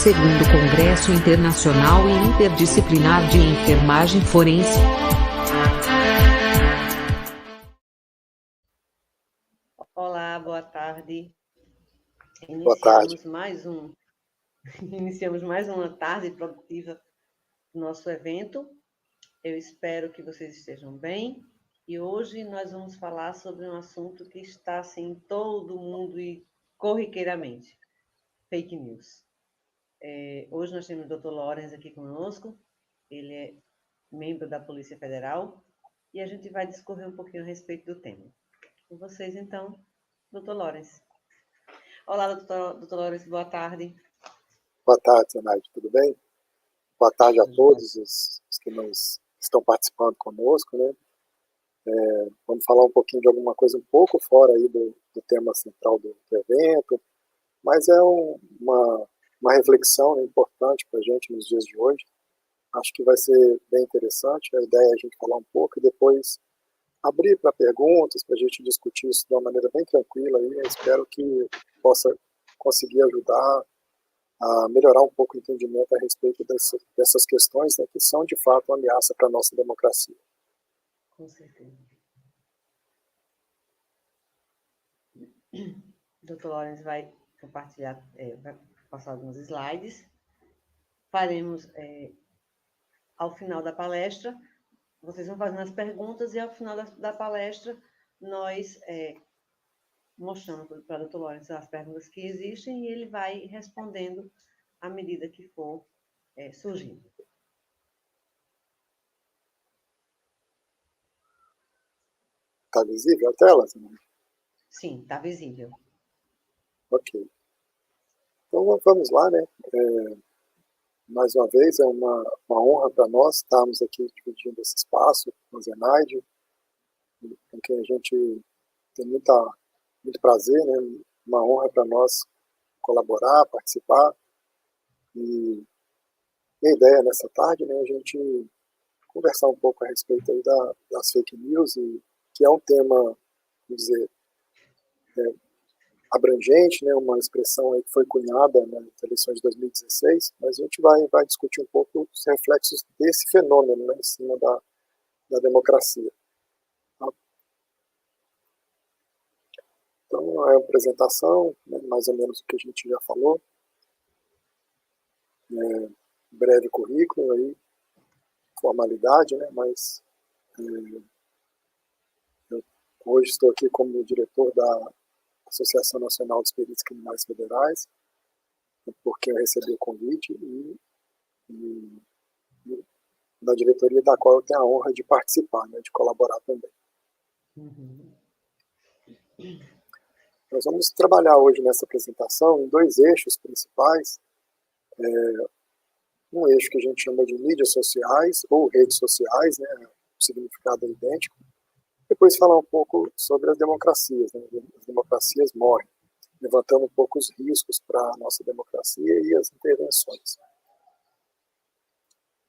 2º Congresso Internacional e Interdisciplinar de Enfermagem Forense. Olá, boa tarde. Boa tarde. Iniciamos mais uma tarde produtiva do nosso evento. Eu espero que vocês estejam bem. E hoje nós vamos falar sobre um assunto que está assim em todo mundo e corriqueiramente: fake news. Hoje nós temos o Dr. Lawrence aqui conosco. Ele é membro da Polícia Federal e a gente vai discorrer um pouquinho a respeito do tema. Com vocês, então, Dr. Lawrence. Olá, Dr. Lawrence, boa tarde. Boa tarde, Zenaide, tudo bem? Boa tarde a todos os que estão participando conosco, né? Vamos falar um pouquinho de alguma coisa um pouco fora aí do tema central do evento, mas é uma reflexão, né, importante para a gente nos dias de hoje. Acho que vai ser bem interessante. A ideia é a gente falar um pouco e depois abrir para perguntas, para a gente discutir isso de uma maneira bem tranquila. E eu espero que possa conseguir ajudar a melhorar um pouco o entendimento a respeito dessas questões, né, que são, de fato, uma ameaça para a nossa democracia. Com certeza. O Dr. Lawrence vai compartilhar, vai passar alguns slides. Faremos, ao final da palestra, vocês vão fazendo as perguntas e, ao final da palestra, nós mostramos para o Dr. Lawrence as perguntas que existem e ele vai respondendo à medida que for surgindo. Está visível a tela? Sim, está visível. Ok. Então, vamos lá, né? Mais uma vez, é uma honra para nós estarmos aqui dividindo esse espaço com a Zenaide, com quem a gente tem muito prazer, né? Uma honra para nós colaborar, participar. E a ideia nessa tarde, né, a gente conversar um pouco a respeito aí das fake news, e que é um tema, vamos dizer, abrangente, né, uma expressão aí que foi cunhada nas eleições de 2016, mas a gente vai discutir um pouco os reflexos desse fenômeno, né, em cima da democracia. Então, é uma apresentação, né, mais ou menos o que a gente já falou, breve currículo aí, formalidade, né, mas eu hoje estou aqui como diretor da Associação Nacional dos Peritos Criminais Federais, porque eu recebi o convite e da diretoria da qual eu tenho a honra de participar, né, de colaborar também. Uhum. Nós vamos trabalhar hoje nessa apresentação em dois eixos principais. Um eixo que a gente chama de mídias sociais ou redes sociais, né, o significado é idêntico. Depois falar um pouco sobre as democracias, né, as democracias morrem, levantando um pouco os riscos para a nossa democracia e as intervenções.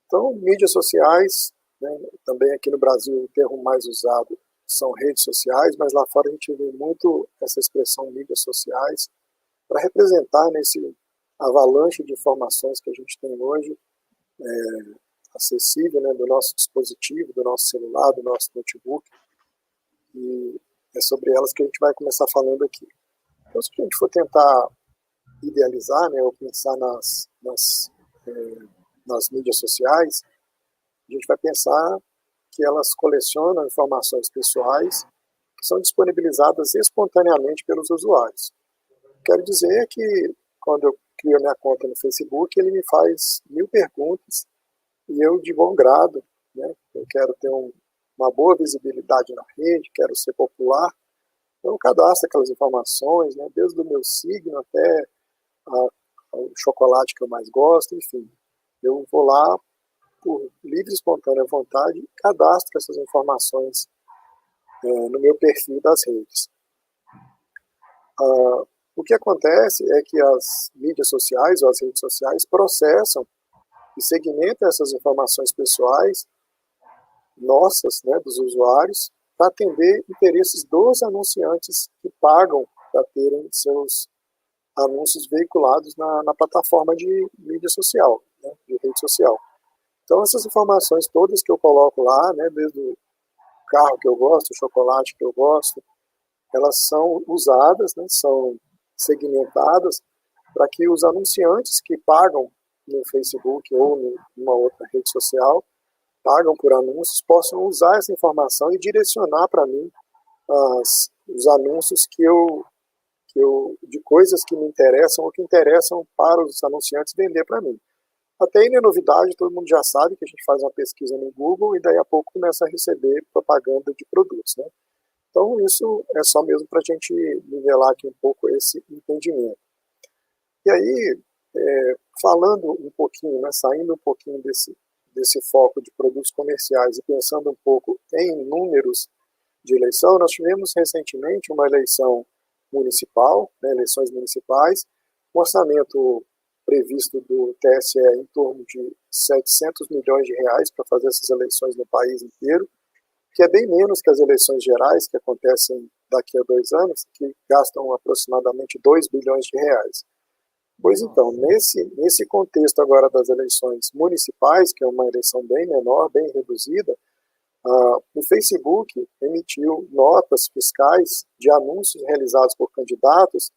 Então, mídias sociais, né, também aqui no Brasil o termo mais usado são redes sociais, mas lá fora a gente vê muito essa expressão mídias sociais para representar nesse avalanche de informações que a gente tem hoje, acessível, né, do nosso dispositivo, do nosso celular, do nosso notebook, e é sobre elas que a gente vai começar falando aqui. Então, se a gente for tentar idealizar, né, ou pensar nas mídias sociais, a gente vai pensar que elas colecionam informações pessoais que são disponibilizadas espontaneamente pelos usuários. Quero dizer que, quando eu crio a minha conta no Facebook, ele me faz 1000 perguntas e eu, de bom grado, né, eu quero ter uma boa visibilidade na rede, quero ser popular, então eu cadastro aquelas informações, né, desde o meu signo até o chocolate que eu mais gosto, enfim. Eu vou lá, por livre e espontânea vontade, e cadastro essas informações no meu perfil das redes. O que acontece é que as mídias sociais ou as redes sociais processam e segmentam essas informações pessoais nossas, né, dos usuários, para atender interesses dos anunciantes que pagam para terem seus anúncios veiculados na plataforma de mídia social, né, de rede social. Então, essas informações todas que eu coloco lá, né, desde o carro que eu gosto, o chocolate que eu gosto, elas são usadas, né, são segmentadas para que os anunciantes que pagam no Facebook ou numa outra rede social, pagam por anúncios, possam usar essa informação e direcionar para mim os anúncios de coisas que me interessam ou que interessam para os anunciantes vender para mim. Até aí não é novidade, todo mundo já sabe que a gente faz uma pesquisa no Google e daí a pouco começa a receber propaganda de produtos, né? Então isso é só mesmo para a gente nivelar aqui um pouco esse entendimento. E aí, falando um pouquinho, né, saindo um pouquinho desse foco de produtos comerciais e pensando um pouco em números de eleição, nós tivemos recentemente uma eleição municipal, né, eleições municipais, um orçamento previsto do TSE em torno de 700 milhões de reais para fazer essas eleições no país inteiro, que é bem menos que as eleições gerais, que acontecem daqui a 2 anos, que gastam aproximadamente 2 bilhões de reais. Pois então, nesse contexto agora das eleições municipais, que é uma eleição bem menor, bem reduzida, o Facebook emitiu notas fiscais de anúncios realizados por candidatos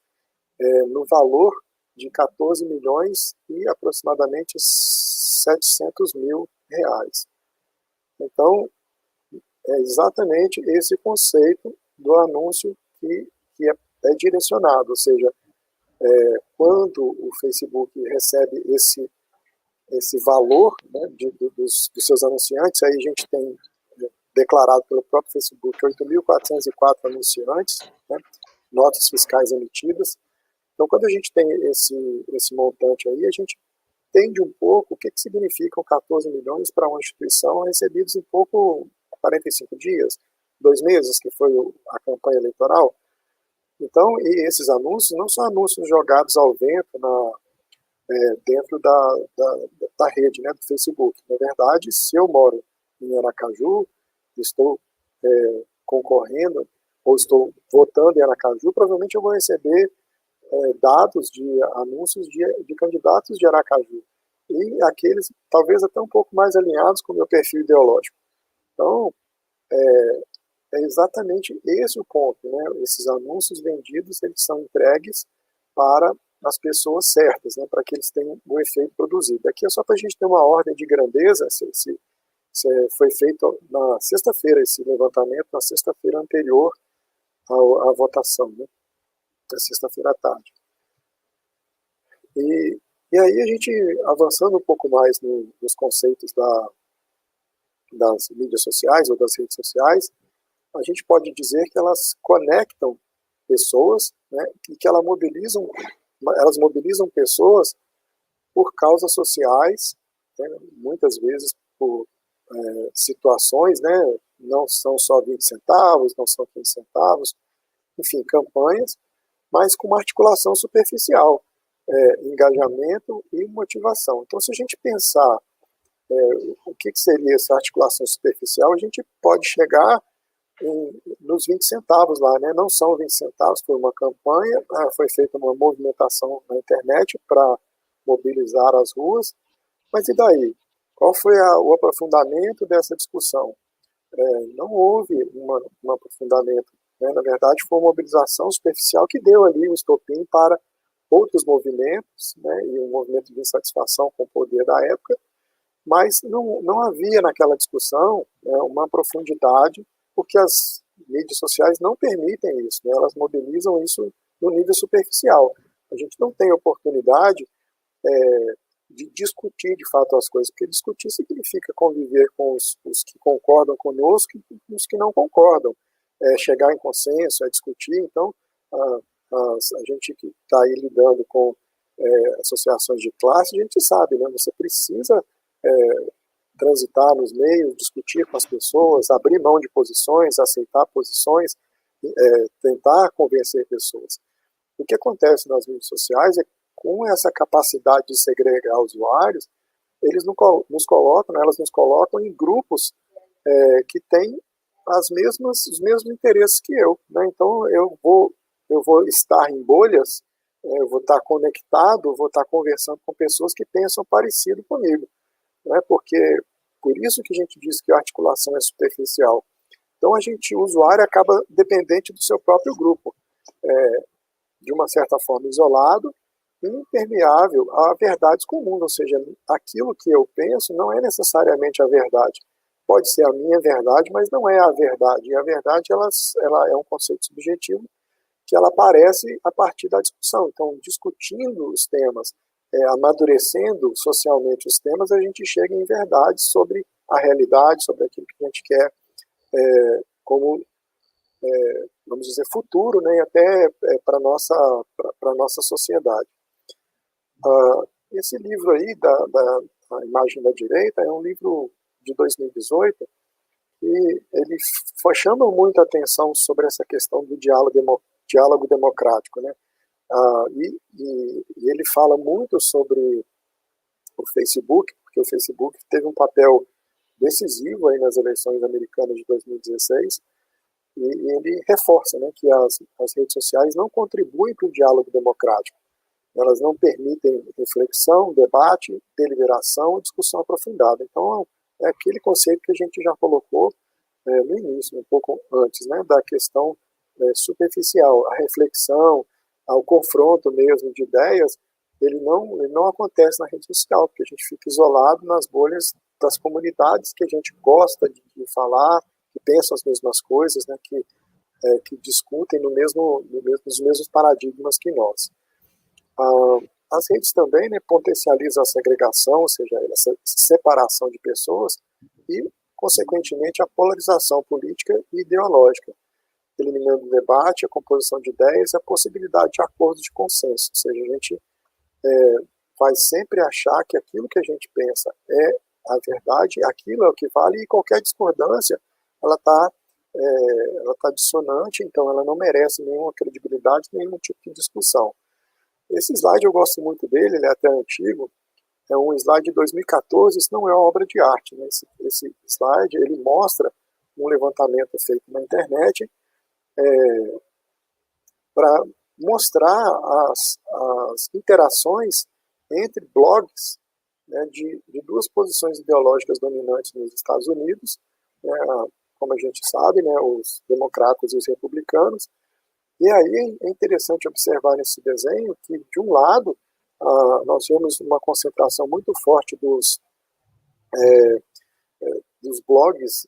no valor de 14 milhões e aproximadamente 700 mil reais. Então, é exatamente esse conceito do anúncio que é direcionado, ou seja, quando o Facebook recebe esse valor, né, dos seus anunciantes, aí a gente tem declarado pelo próprio Facebook 8.404 anunciantes, né, notas fiscais emitidas. Então, quando a gente tem esse montante aí, a gente entende um pouco o que significam 14 milhões para uma instituição recebidos em pouco 45 dias, 2 meses, que foi a campanha eleitoral. Então, e esses anúncios não são anúncios jogados ao vento dentro da rede, né, do Facebook. Na verdade, se eu moro em Aracaju, estou concorrendo ou estou votando em Aracaju, provavelmente eu vou receber dados de anúncios de candidatos de Aracaju e aqueles talvez até um pouco mais alinhados com o meu perfil ideológico. Então, é exatamente esse o ponto, né? Esses anúncios vendidos, eles são entregues para as pessoas certas, né? Para que eles tenham o efeito produzido. Aqui é só para a gente ter uma ordem de grandeza, foi feito na sexta-feira esse levantamento, na sexta-feira anterior à votação, né? Na sexta-feira à tarde. E aí a gente, avançando um pouco mais nos conceitos das mídias sociais ou das redes sociais, a gente pode dizer que elas conectam pessoas, né, e que elas mobilizam pessoas por causas sociais, né, muitas vezes por situações, né, não são só 20 centavos, não são 15 centavos, enfim, campanhas, mas com uma articulação superficial, engajamento e motivação. Então, se a gente pensar o que seria essa articulação superficial, a gente pode chegar nos 20 centavos lá, né? Não são 20 centavos, foi uma campanha, foi feita uma movimentação na internet para mobilizar as ruas, mas e daí? Qual foi o aprofundamento dessa discussão? Não houve um aprofundamento, né? Na verdade, foi uma mobilização superficial que deu ali um estopim para outros movimentos, né? E um movimento de insatisfação com o poder da época, mas não havia naquela discussão, né, uma profundidade, porque as mídias sociais não permitem isso, né? Elas mobilizam isso no nível superficial. A gente não tem oportunidade de discutir de fato as coisas, porque discutir significa conviver com os que concordam conosco e com os que não concordam, chegar em consenso, discutir. Então, a gente que está aí lidando com associações de classe, a gente sabe, né? Você precisa transitar nos meios, discutir com as pessoas, abrir mão de posições, aceitar posições, tentar convencer pessoas. O que acontece nas mídias sociais é que, com essa capacidade de segregar usuários, eles nos colocam, né, elas nos colocam em grupos que têm os mesmos interesses que eu, né? Então eu vou estar em bolhas eu vou estar conectado, vou estar conversando com pessoas que pensam parecido comigo, né? Porque por isso que a gente diz que a articulação é superficial. Então o usuário acaba dependente do seu próprio grupo, de uma certa forma isolado, impermeável a verdades comuns, ou seja, aquilo que eu penso não é necessariamente a verdade. Pode ser a minha verdade, mas não é a verdade. E a verdade ela é um conceito subjetivo que ela aparece a partir da discussão. Então, discutindo os temas, amadurecendo socialmente os temas, a gente chega em verdades sobre a realidade, sobre aquilo que a gente quer como, vamos dizer, futuro, né, e até para a nossa sociedade. Esse livro aí, da Imagem da Direita, é um livro de 2018 e ele chama muito a atenção sobre essa questão do diálogo democrático, né? E ele fala muito sobre o Facebook, porque o Facebook teve um papel decisivo aí nas eleições americanas de 2016, e ele reforça, né, que as redes sociais não contribuem para o diálogo democrático. Elas não permitem reflexão, debate, deliberação e discussão aprofundada. Então, é aquele conceito que a gente já colocou no início, um pouco antes, né, da questão superficial. A reflexão, o confronto mesmo de ideias, ele não acontece na rede social, porque a gente fica isolado nas bolhas das comunidades que a gente gosta de falar, que pensam as mesmas coisas, né, que discutem nos mesmos paradigmas que nós. As redes também, né, potencializam a segregação, ou seja, essa separação de pessoas e, consequentemente, a polarização política e ideológica, eliminando o debate, a composição de ideias e a possibilidade de acordo de consenso. Ou seja, a gente vai sempre achar que aquilo que a gente pensa é a verdade, aquilo é o que vale, e qualquer discordância ela está dissonante, então ela não merece nenhuma credibilidade, nenhum tipo de discussão. Esse slide eu gosto muito dele, ele é até antigo, é um slide de 2014, isso não é uma obra de arte, né? Esse slide ele mostra um levantamento feito na internet para mostrar as interações entre blogs, né, de duas posições ideológicas dominantes nos Estados Unidos, né, como a gente sabe, né, os democratas e os republicanos. E aí é interessante observar nesse desenho que, de um lado, nós vemos uma concentração muito forte dos blogs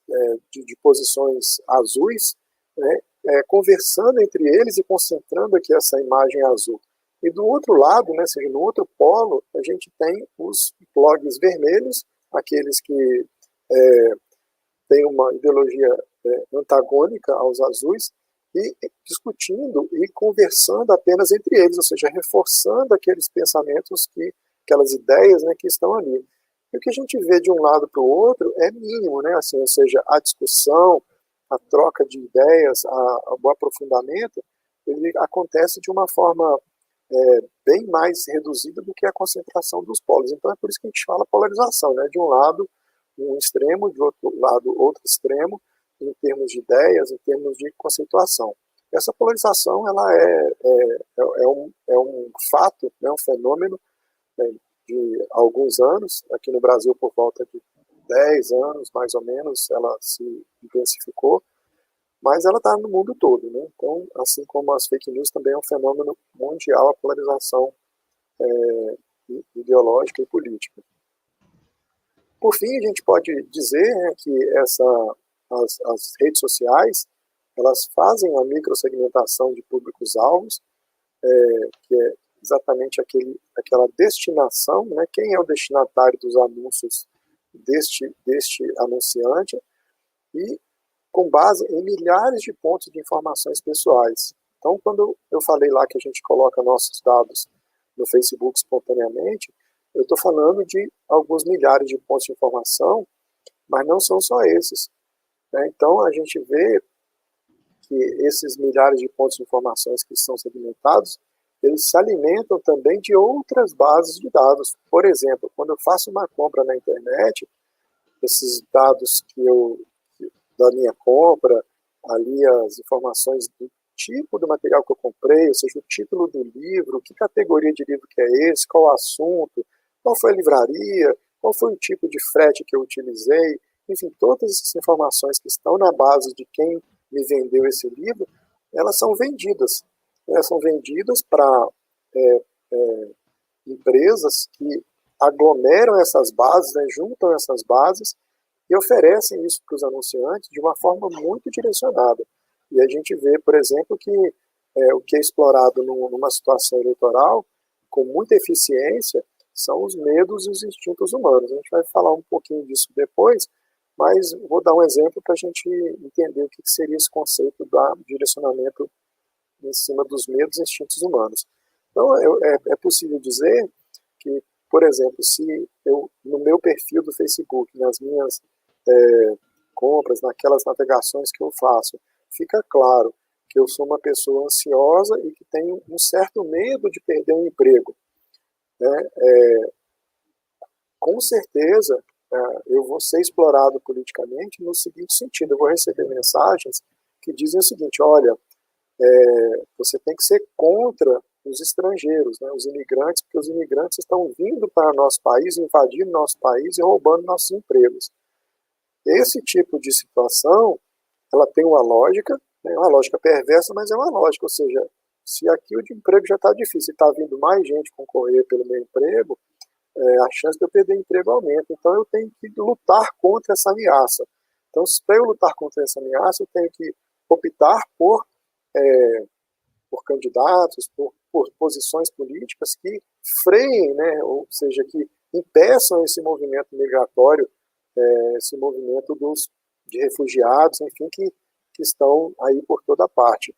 de posições azuis, né, conversando entre eles e concentrando aqui essa imagem azul. E do outro lado, né, seja, no outro polo, a gente tem os blogs vermelhos, aqueles que têm uma ideologia antagônica aos azuis, e discutindo e conversando apenas entre eles, ou seja, reforçando aqueles pensamentos, aquelas ideias, né, que estão ali. E o que a gente vê de um lado para o outro é mínimo, né, assim, ou seja, a discussão, a troca de ideias, o aprofundamento, ele acontece de uma forma bem mais reduzida do que a concentração dos polos. Então é por isso que a gente fala polarização, né, de um lado um extremo, de outro lado outro extremo, em termos de ideias, em termos de conceituação. Essa polarização ela é um fato, né, um fenômeno, né, de alguns anos, aqui no Brasil por volta de 10 anos, mais ou menos, ela se intensificou, mas ela está no mundo todo, né? Então, assim como as fake news, também é um fenômeno mundial, a polarização ideológica e política. Por fim, a gente pode dizer, né, que as redes sociais, elas fazem a microsegmentação de públicos-alvos, que é exatamente aquela destinação, né, quem é o destinatário dos anúncios deste anunciante, e com base em milhares de pontos de informações pessoais. Então, quando eu falei lá que a gente coloca nossos dados no Facebook espontaneamente, eu estou falando de alguns milhares de pontos de informação, mas não são só esses, né? Então, a gente vê que esses milhares de pontos de informações que são segmentados, eles se alimentam também de outras bases de dados. Por exemplo, quando eu faço uma compra na internet, esses dados da minha compra, ali as informações tipo do material que eu comprei, ou seja, o título do livro, que categoria de livro que é esse, qual o assunto, qual foi a livraria, qual foi o tipo de frete que eu utilizei, enfim, todas essas informações que estão na base de quem me vendeu esse livro, elas são vendidas. Elas são vendidas para empresas que aglomeram essas bases, né, juntam essas bases e oferecem isso para os anunciantes de uma forma muito direcionada. E a gente vê, por exemplo, que o que é explorado numa situação eleitoral, com muita eficiência, são os medos e os instintos humanos. A gente vai falar um pouquinho disso depois, mas vou dar um exemplo para a gente entender o que seria esse conceito do direcionamento em cima dos medos e instintos humanos. Então, é possível dizer que, por exemplo, se eu, no meu perfil do Facebook, nas minhas compras, naquelas navegações que eu faço, fica claro que eu sou uma pessoa ansiosa e que tenho um certo medo de perder um emprego, né? Com certeza, eu vou ser explorado politicamente no seguinte sentido: eu vou receber mensagens que dizem o seguinte: olha, você tem que ser contra os estrangeiros, né, os imigrantes, porque os imigrantes estão vindo para nosso país, invadindo nosso país e roubando nossos empregos. Esse tipo de situação, ela tem uma lógica, né, uma lógica perversa, mas é uma lógica, ou seja, se aqui o de emprego já está difícil e está vindo mais gente concorrer pelo meu emprego, a chance de eu perder emprego aumenta. Então eu tenho que lutar contra essa ameaça. Então, para eu lutar contra essa ameaça, eu tenho que optar por candidatos, por posições políticas que freiem, né, ou seja, que impeçam esse movimento migratório, esse movimento de refugiados, enfim, que estão aí por toda parte.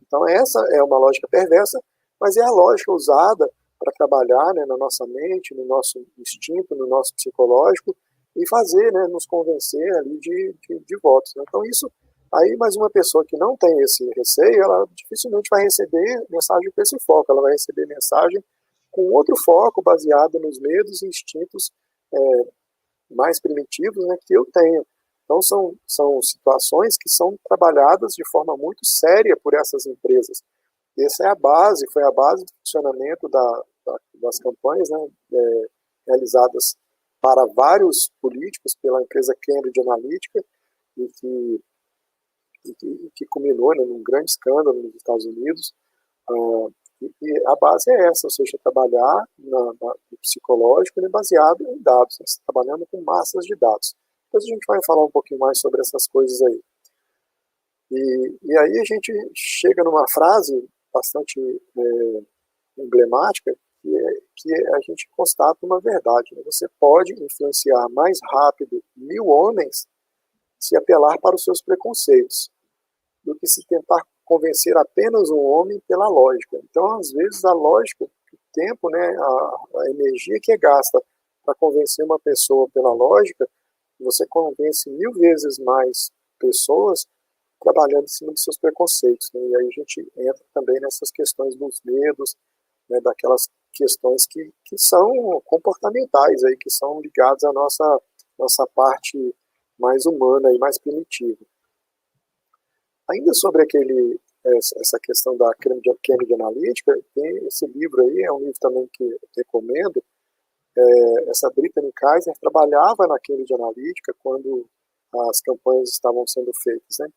Então essa é uma lógica perversa, mas é a lógica usada para trabalhar, né, na nossa mente, no nosso instinto, no nosso psicológico, e fazer, né, nos convencer ali de votos. Então isso, aí mais uma pessoa que não tem esse receio, ela dificilmente vai receber mensagem com esse foco, ela vai receber mensagem com outro foco, baseado nos medos e instintos mais primitivos, né, que eu tenho. Então são situações que são trabalhadas de forma muito séria por essas empresas. Essa é a base, foi a base do funcionamento das campanhas, né, realizadas para vários políticos pela empresa Cambridge Analytica, e que culminou, né, num grande escândalo nos Estados Unidos. E a base é essa, ou seja, trabalhar no psicológico, né, baseado em dados, né, trabalhando com massas de dados. Depois a gente vai falar um pouquinho mais sobre essas coisas aí. E aí a gente chega numa frase bastante emblemática, que a gente constata uma verdade, né? Você pode influenciar mais rápido 1000 homens se apelar para os seus preconceitos, do que se tentar convencer apenas um homem pela lógica. Então, às vezes, a lógica, o tempo, né, a energia que é gasta para convencer uma pessoa pela lógica, você convence 1000 vezes mais pessoas trabalhando em cima dos seus preconceitos, né? E aí a gente entra também nessas questões dos medos, né, daquelas questões que são comportamentais, aí, que são ligadas à nossa parte mais humana e mais primitiva. Ainda sobre essa questão da Cambridge Analytica, tem esse livro aí, é um livro também que recomendo. Essa Brittany Kaiser trabalhava na Cambridge Analytica quando as campanhas estavam sendo feitas, né?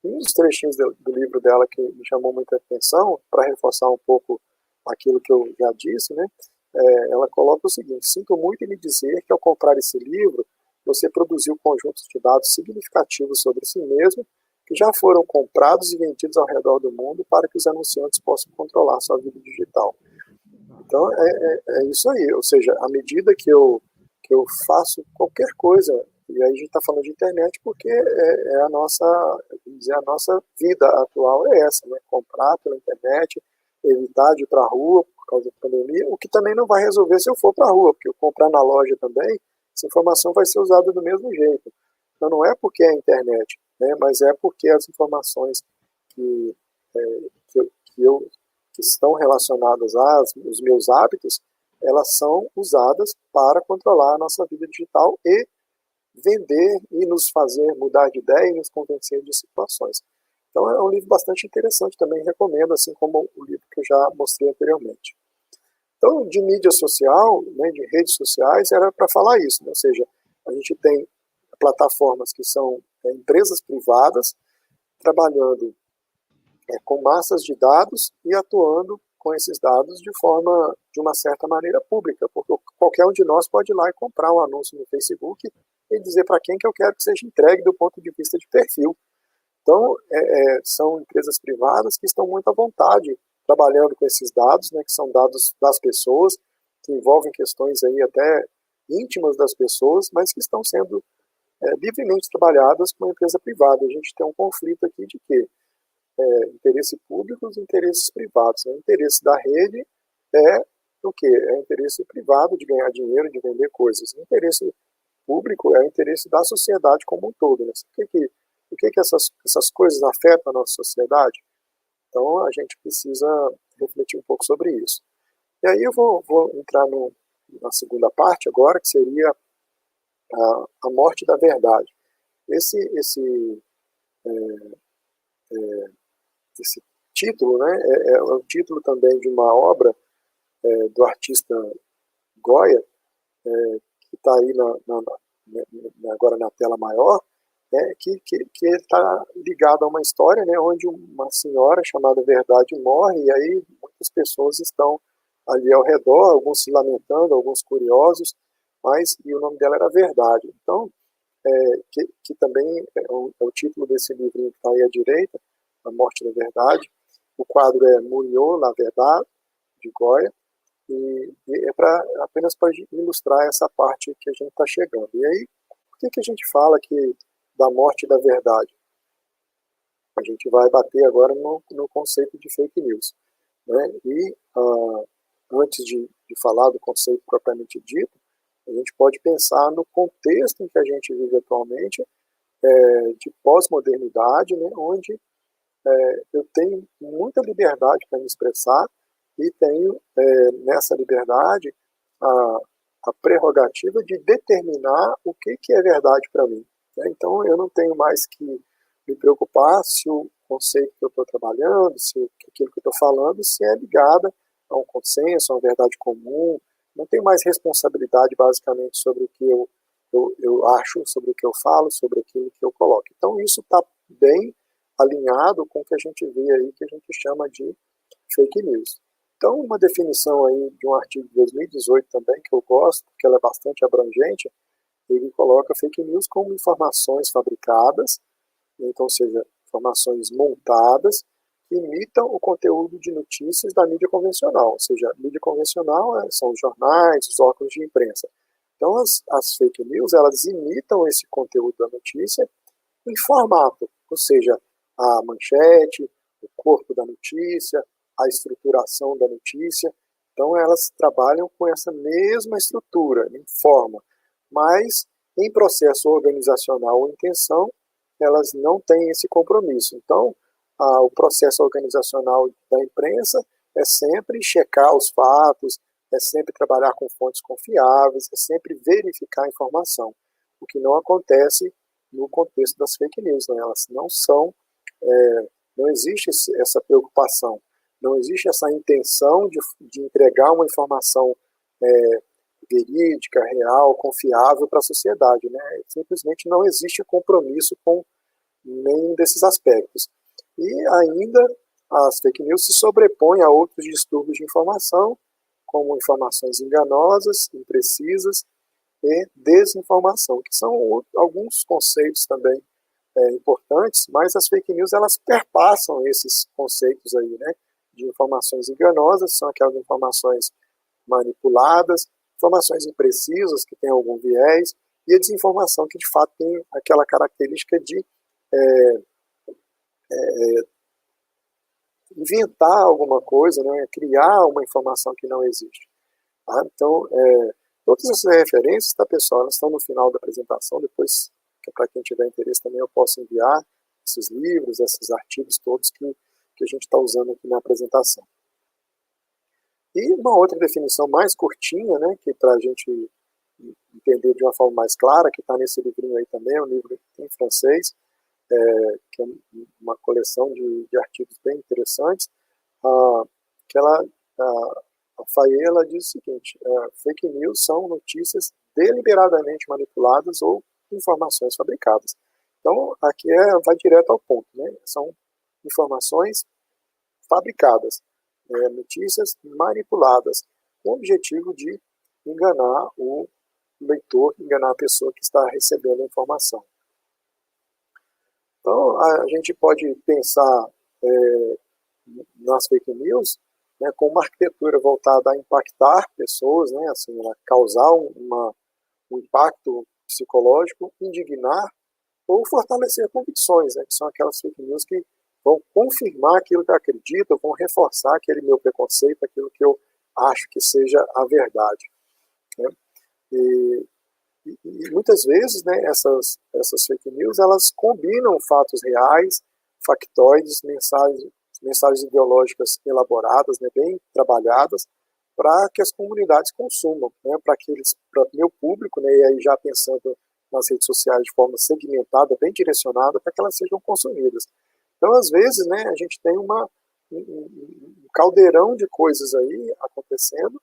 Um dos trechinhos do livro dela que me chamou muita atenção, para reforçar um pouco aquilo que eu já disse, né? Ela coloca o seguinte: sinto muito em lhe dizer que ao comprar esse livro, você produziu conjuntos de dados significativos sobre si mesmo, que já foram comprados e vendidos ao redor do mundo para que os anunciantes possam controlar sua vida digital. Então, é isso aí, ou seja, à medida que eu faço qualquer coisa, e aí a gente está falando de internet porque a nossa vida atual é essa, né? Comprar pela internet, evitar de ir para a rua por causa da pandemia, o que também não vai resolver se eu for para a rua, porque eu comprar na loja também, essa informação vai ser usada do mesmo jeito. Então não é porque é a internet, né? Mas é porque as informações que estão relacionadas aos meus hábitos, elas são usadas para controlar a nossa vida digital e vender e nos fazer mudar de ideia e nos convencer de situações. Então é um livro bastante interessante, também recomendo, assim como o livro que eu já mostrei anteriormente. Então, de mídia social, né, de redes sociais, era para falar isso, né? Ou seja, a gente tem plataformas que são empresas privadas trabalhando com massas de dados e atuando com esses dados de uma certa maneira pública, porque qualquer um de nós pode ir lá e comprar um anúncio no Facebook e dizer para quem que eu quero que seja entregue do ponto de vista de perfil. Então, são empresas privadas que estão muito à vontade trabalhando com esses dados, né, que são dados das pessoas, que envolvem questões aí até íntimas das pessoas, mas que estão sendo livremente trabalhadas com uma empresa privada. A gente tem um conflito aqui de quê? Interesse público e interesses privados. O interesse da rede é o quê? É o interesse privado de ganhar dinheiro, de vender coisas. O interesse público é o interesse da sociedade como um todo. Né? O que essas coisas afetam a nossa sociedade? Então, a gente precisa refletir um pouco sobre isso. E aí eu vou entrar na segunda parte agora, que seria a morte da verdade. Esse título, né, é o título também de uma obra do artista Goya, que está aí agora na tela maior, que está ligado a uma história, né, onde uma senhora chamada Verdade morre, e aí muitas pessoas estão ali ao redor, alguns se lamentando, alguns curiosos, e o nome dela era Verdade. Então, que também é o título desse livrinho que está aí à direita, A Morte da Verdade. O quadro é Murió la Verdade, de Goya, e é apenas para ilustrar essa parte que a gente está chegando. E aí, por que a gente fala da morte da verdade? A gente vai bater agora no conceito de fake news. Né? E antes de falar do conceito propriamente dito, a gente pode pensar no contexto em que a gente vive atualmente, de pós-modernidade, né? Onde eu tenho muita liberdade para me expressar e tenho nessa liberdade a prerrogativa de determinar o que é verdade para mim. Né? Então eu não tenho mais que me preocupar se o conceito que eu estou trabalhando, se aquilo que eu estou falando, se é ligado a um consenso, a uma verdade comum. Não tenho mais responsabilidade basicamente sobre o que eu acho, sobre o que eu falo, sobre aquilo que eu coloco. Então isso está bem alinhado com o que a gente vê aí, que a gente chama de fake news. Então, uma definição aí de um artigo de 2018 também, que eu gosto, porque ela é bastante abrangente, ele coloca fake news como informações fabricadas, então, ou seja, informações montadas, que imitam o conteúdo de notícias da mídia convencional, ou seja, a mídia convencional são os jornais, os órgãos de imprensa. Então, as fake news, elas imitam esse conteúdo da notícia em formato, ou seja, a manchete, o corpo da notícia, a estruturação da notícia. Então, elas trabalham com essa mesma estrutura, em forma, mas em processo organizacional ou intenção, elas não têm esse compromisso. Então, o processo organizacional da imprensa é sempre checar os fatos, é sempre trabalhar com fontes confiáveis, é sempre verificar a informação, o que não acontece no contexto das fake news. Né? Elas não são, não existe essa preocupação, não existe essa intenção de entregar uma informação verídica, real, confiável para a sociedade. Né? Simplesmente não existe compromisso com nenhum desses aspectos. E ainda as fake news se sobrepõem a outros distúrbios de informação, como informações enganosas, imprecisas e desinformação, que são alguns conceitos também importantes, mas as fake news elas perpassam esses conceitos aí, né, de informações enganosas, são aquelas informações manipuladas, informações imprecisas que têm algum viés, e a desinformação que de fato tem aquela característica de inventar alguma coisa, né, criar uma informação que não existe. Tá? Então, todas essas referências, tá, pessoal, elas estão no final da apresentação, depois, para quem tiver interesse também, eu posso enviar esses livros, esses artigos todos que a gente está usando aqui na apresentação. E uma outra definição mais curtinha, né, que para a gente entender de uma forma mais clara, que está nesse livrinho aí também, um livro em francês, que é uma coleção de artigos bem interessantes, que a FAE, ela diz o seguinte: fake news são notícias deliberadamente manipuladas ou informações fabricadas. Então, aqui vai direto ao ponto, né? São informações fabricadas, notícias manipuladas, com o objetivo de enganar o leitor, enganar a pessoa que está recebendo a informação. Então, a gente pode pensar nas fake news, né, com uma arquitetura voltada a impactar pessoas, né, assim, a causar um impacto psicológico, indignar ou fortalecer convicções, né, que são aquelas fake news que vão confirmar aquilo que eu acredito, vão reforçar aquele meu preconceito, aquilo que eu acho que seja a verdade, né? E muitas vezes, né, essas fake news, elas combinam fatos reais, factoides, mensagens ideológicas elaboradas, né, bem trabalhadas, para que as comunidades consumam, né, para o meu público, né, e aí já pensando nas redes sociais de forma segmentada, bem direcionada, para que elas sejam consumidas. Então, às vezes, né, a gente tem um caldeirão de coisas aí acontecendo,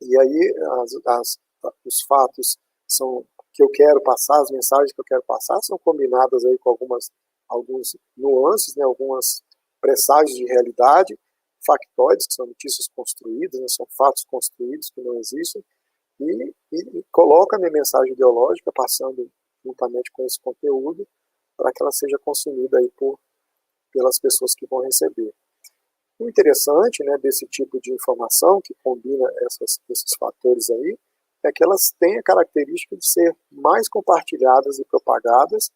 e aí os fatos que eu quero passar, as mensagens que eu quero passar, são combinadas aí com alguns nuances, né, algumas presságios de realidade, factoides, que são notícias construídas, né, são fatos construídos que não existem, e coloca a minha mensagem ideológica, passando juntamente com esse conteúdo, para que ela seja consumida aí pelas pessoas que vão receber. O interessante, né, desse tipo de informação, que combina esses fatores aí, é que elas têm a característica de ser mais compartilhadas e propagadas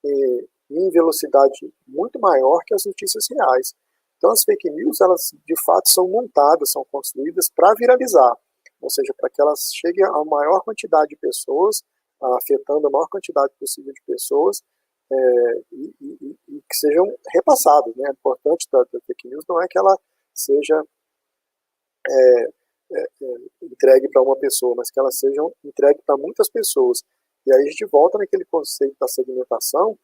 em velocidade muito maior que as notícias reais. Então, as fake news, elas de fato são montadas, são construídas para viralizar, ou seja, para que elas cheguem a maior quantidade de pessoas, afetando a maior quantidade possível de pessoas, e que sejam repassadas, né? O importante da fake news não é que ela seja entregue para uma pessoa, mas que elas sejam entregues para muitas pessoas. E aí a gente volta naquele conceito da segmentação,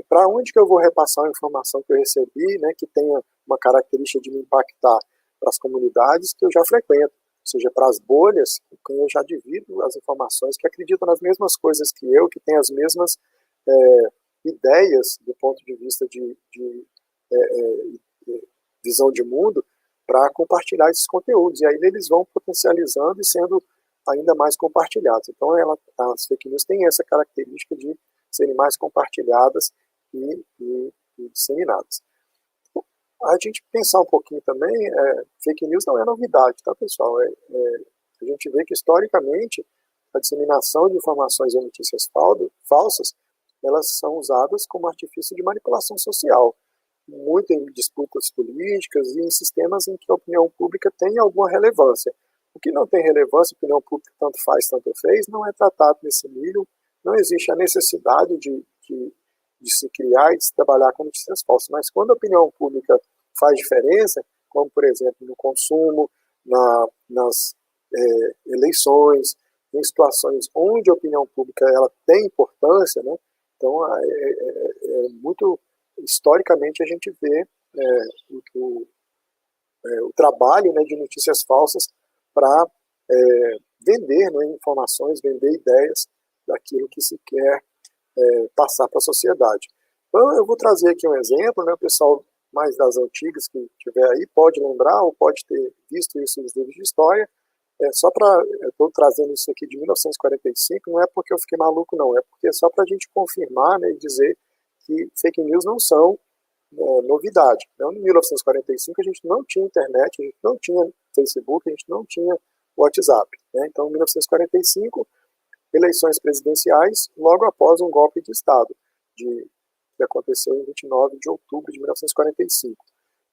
para onde que eu vou repassar a informação que eu recebi, né, que tenha uma característica de me impactar para as comunidades que eu já frequento, ou seja, para as bolhas, com quem eu já divido as informações, que acreditam nas mesmas coisas que eu, que têm as mesmas ideias do ponto de vista de visão de mundo, para compartilhar esses conteúdos. E aí eles vão potencializando e sendo ainda mais compartilhados. Então, as fake news têm essa característica de serem mais compartilhadas e disseminadas. A gente pensar um pouquinho também, fake news não é novidade, tá, pessoal? A gente vê que, historicamente, a disseminação de informações e notícias falsas, elas são usadas como artifício de manipulação social, muito em disputas políticas e em sistemas em que a opinião pública tem alguma relevância. O que não tem relevância, a opinião pública tanto faz, tanto fez, não é tratado nesse nível, não existe a necessidade de se criar e de se trabalhar com notícias falsas. Mas quando a opinião pública faz diferença, como, por exemplo, no consumo, nas eleições, em situações onde a opinião pública ela tem importância, né? Então, muito historicamente a gente vê o trabalho, né, de notícias falsas para vender, né, informações, vender ideias daquilo que se quer passar para a sociedade. Então, eu vou trazer aqui um exemplo, né, o pessoal mais das antigas que tiver aí pode lembrar ou pode ter visto isso nos livros de história. Só para, eu estou trazendo isso aqui de 1945, não é porque eu fiquei maluco, não, é porque é só para a gente confirmar, né, e dizer que fake news não são novidade. Então, em 1945 a gente não tinha internet, a gente não tinha Facebook, a gente não tinha WhatsApp, né? Então, em 1945, eleições presidenciais logo após um golpe de Estado, que aconteceu em 29 de outubro de 1945.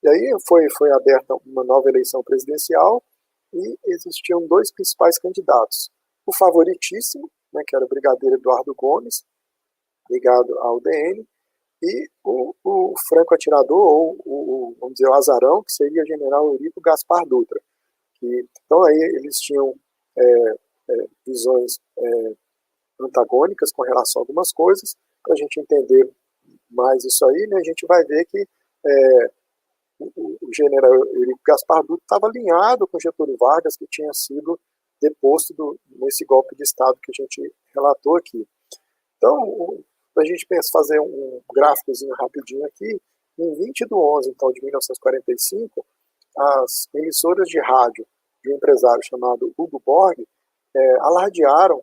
E aí foi aberta uma nova eleição presidencial e existiam dois principais candidatos. O favoritíssimo, né, que era o brigadeiro Eduardo Gomes, ligado ao DN, e o franco atirador, ou vamos dizer, o azarão, que seria o general Eurico Gaspar Dutra. Então aí eles tinham visões antagônicas com relação a algumas coisas, para a gente entender mais isso aí, né, a gente vai ver que o general Eurico Gaspar Dutra estava alinhado com Getúlio Vargas, que tinha sido deposto nesse golpe de Estado que a gente relatou aqui. Então, para a gente fazer um gráficozinho rapidinho aqui, em 20/11, então, de 1945, as emissoras de rádio de um empresário chamado Hugo Borg alardearam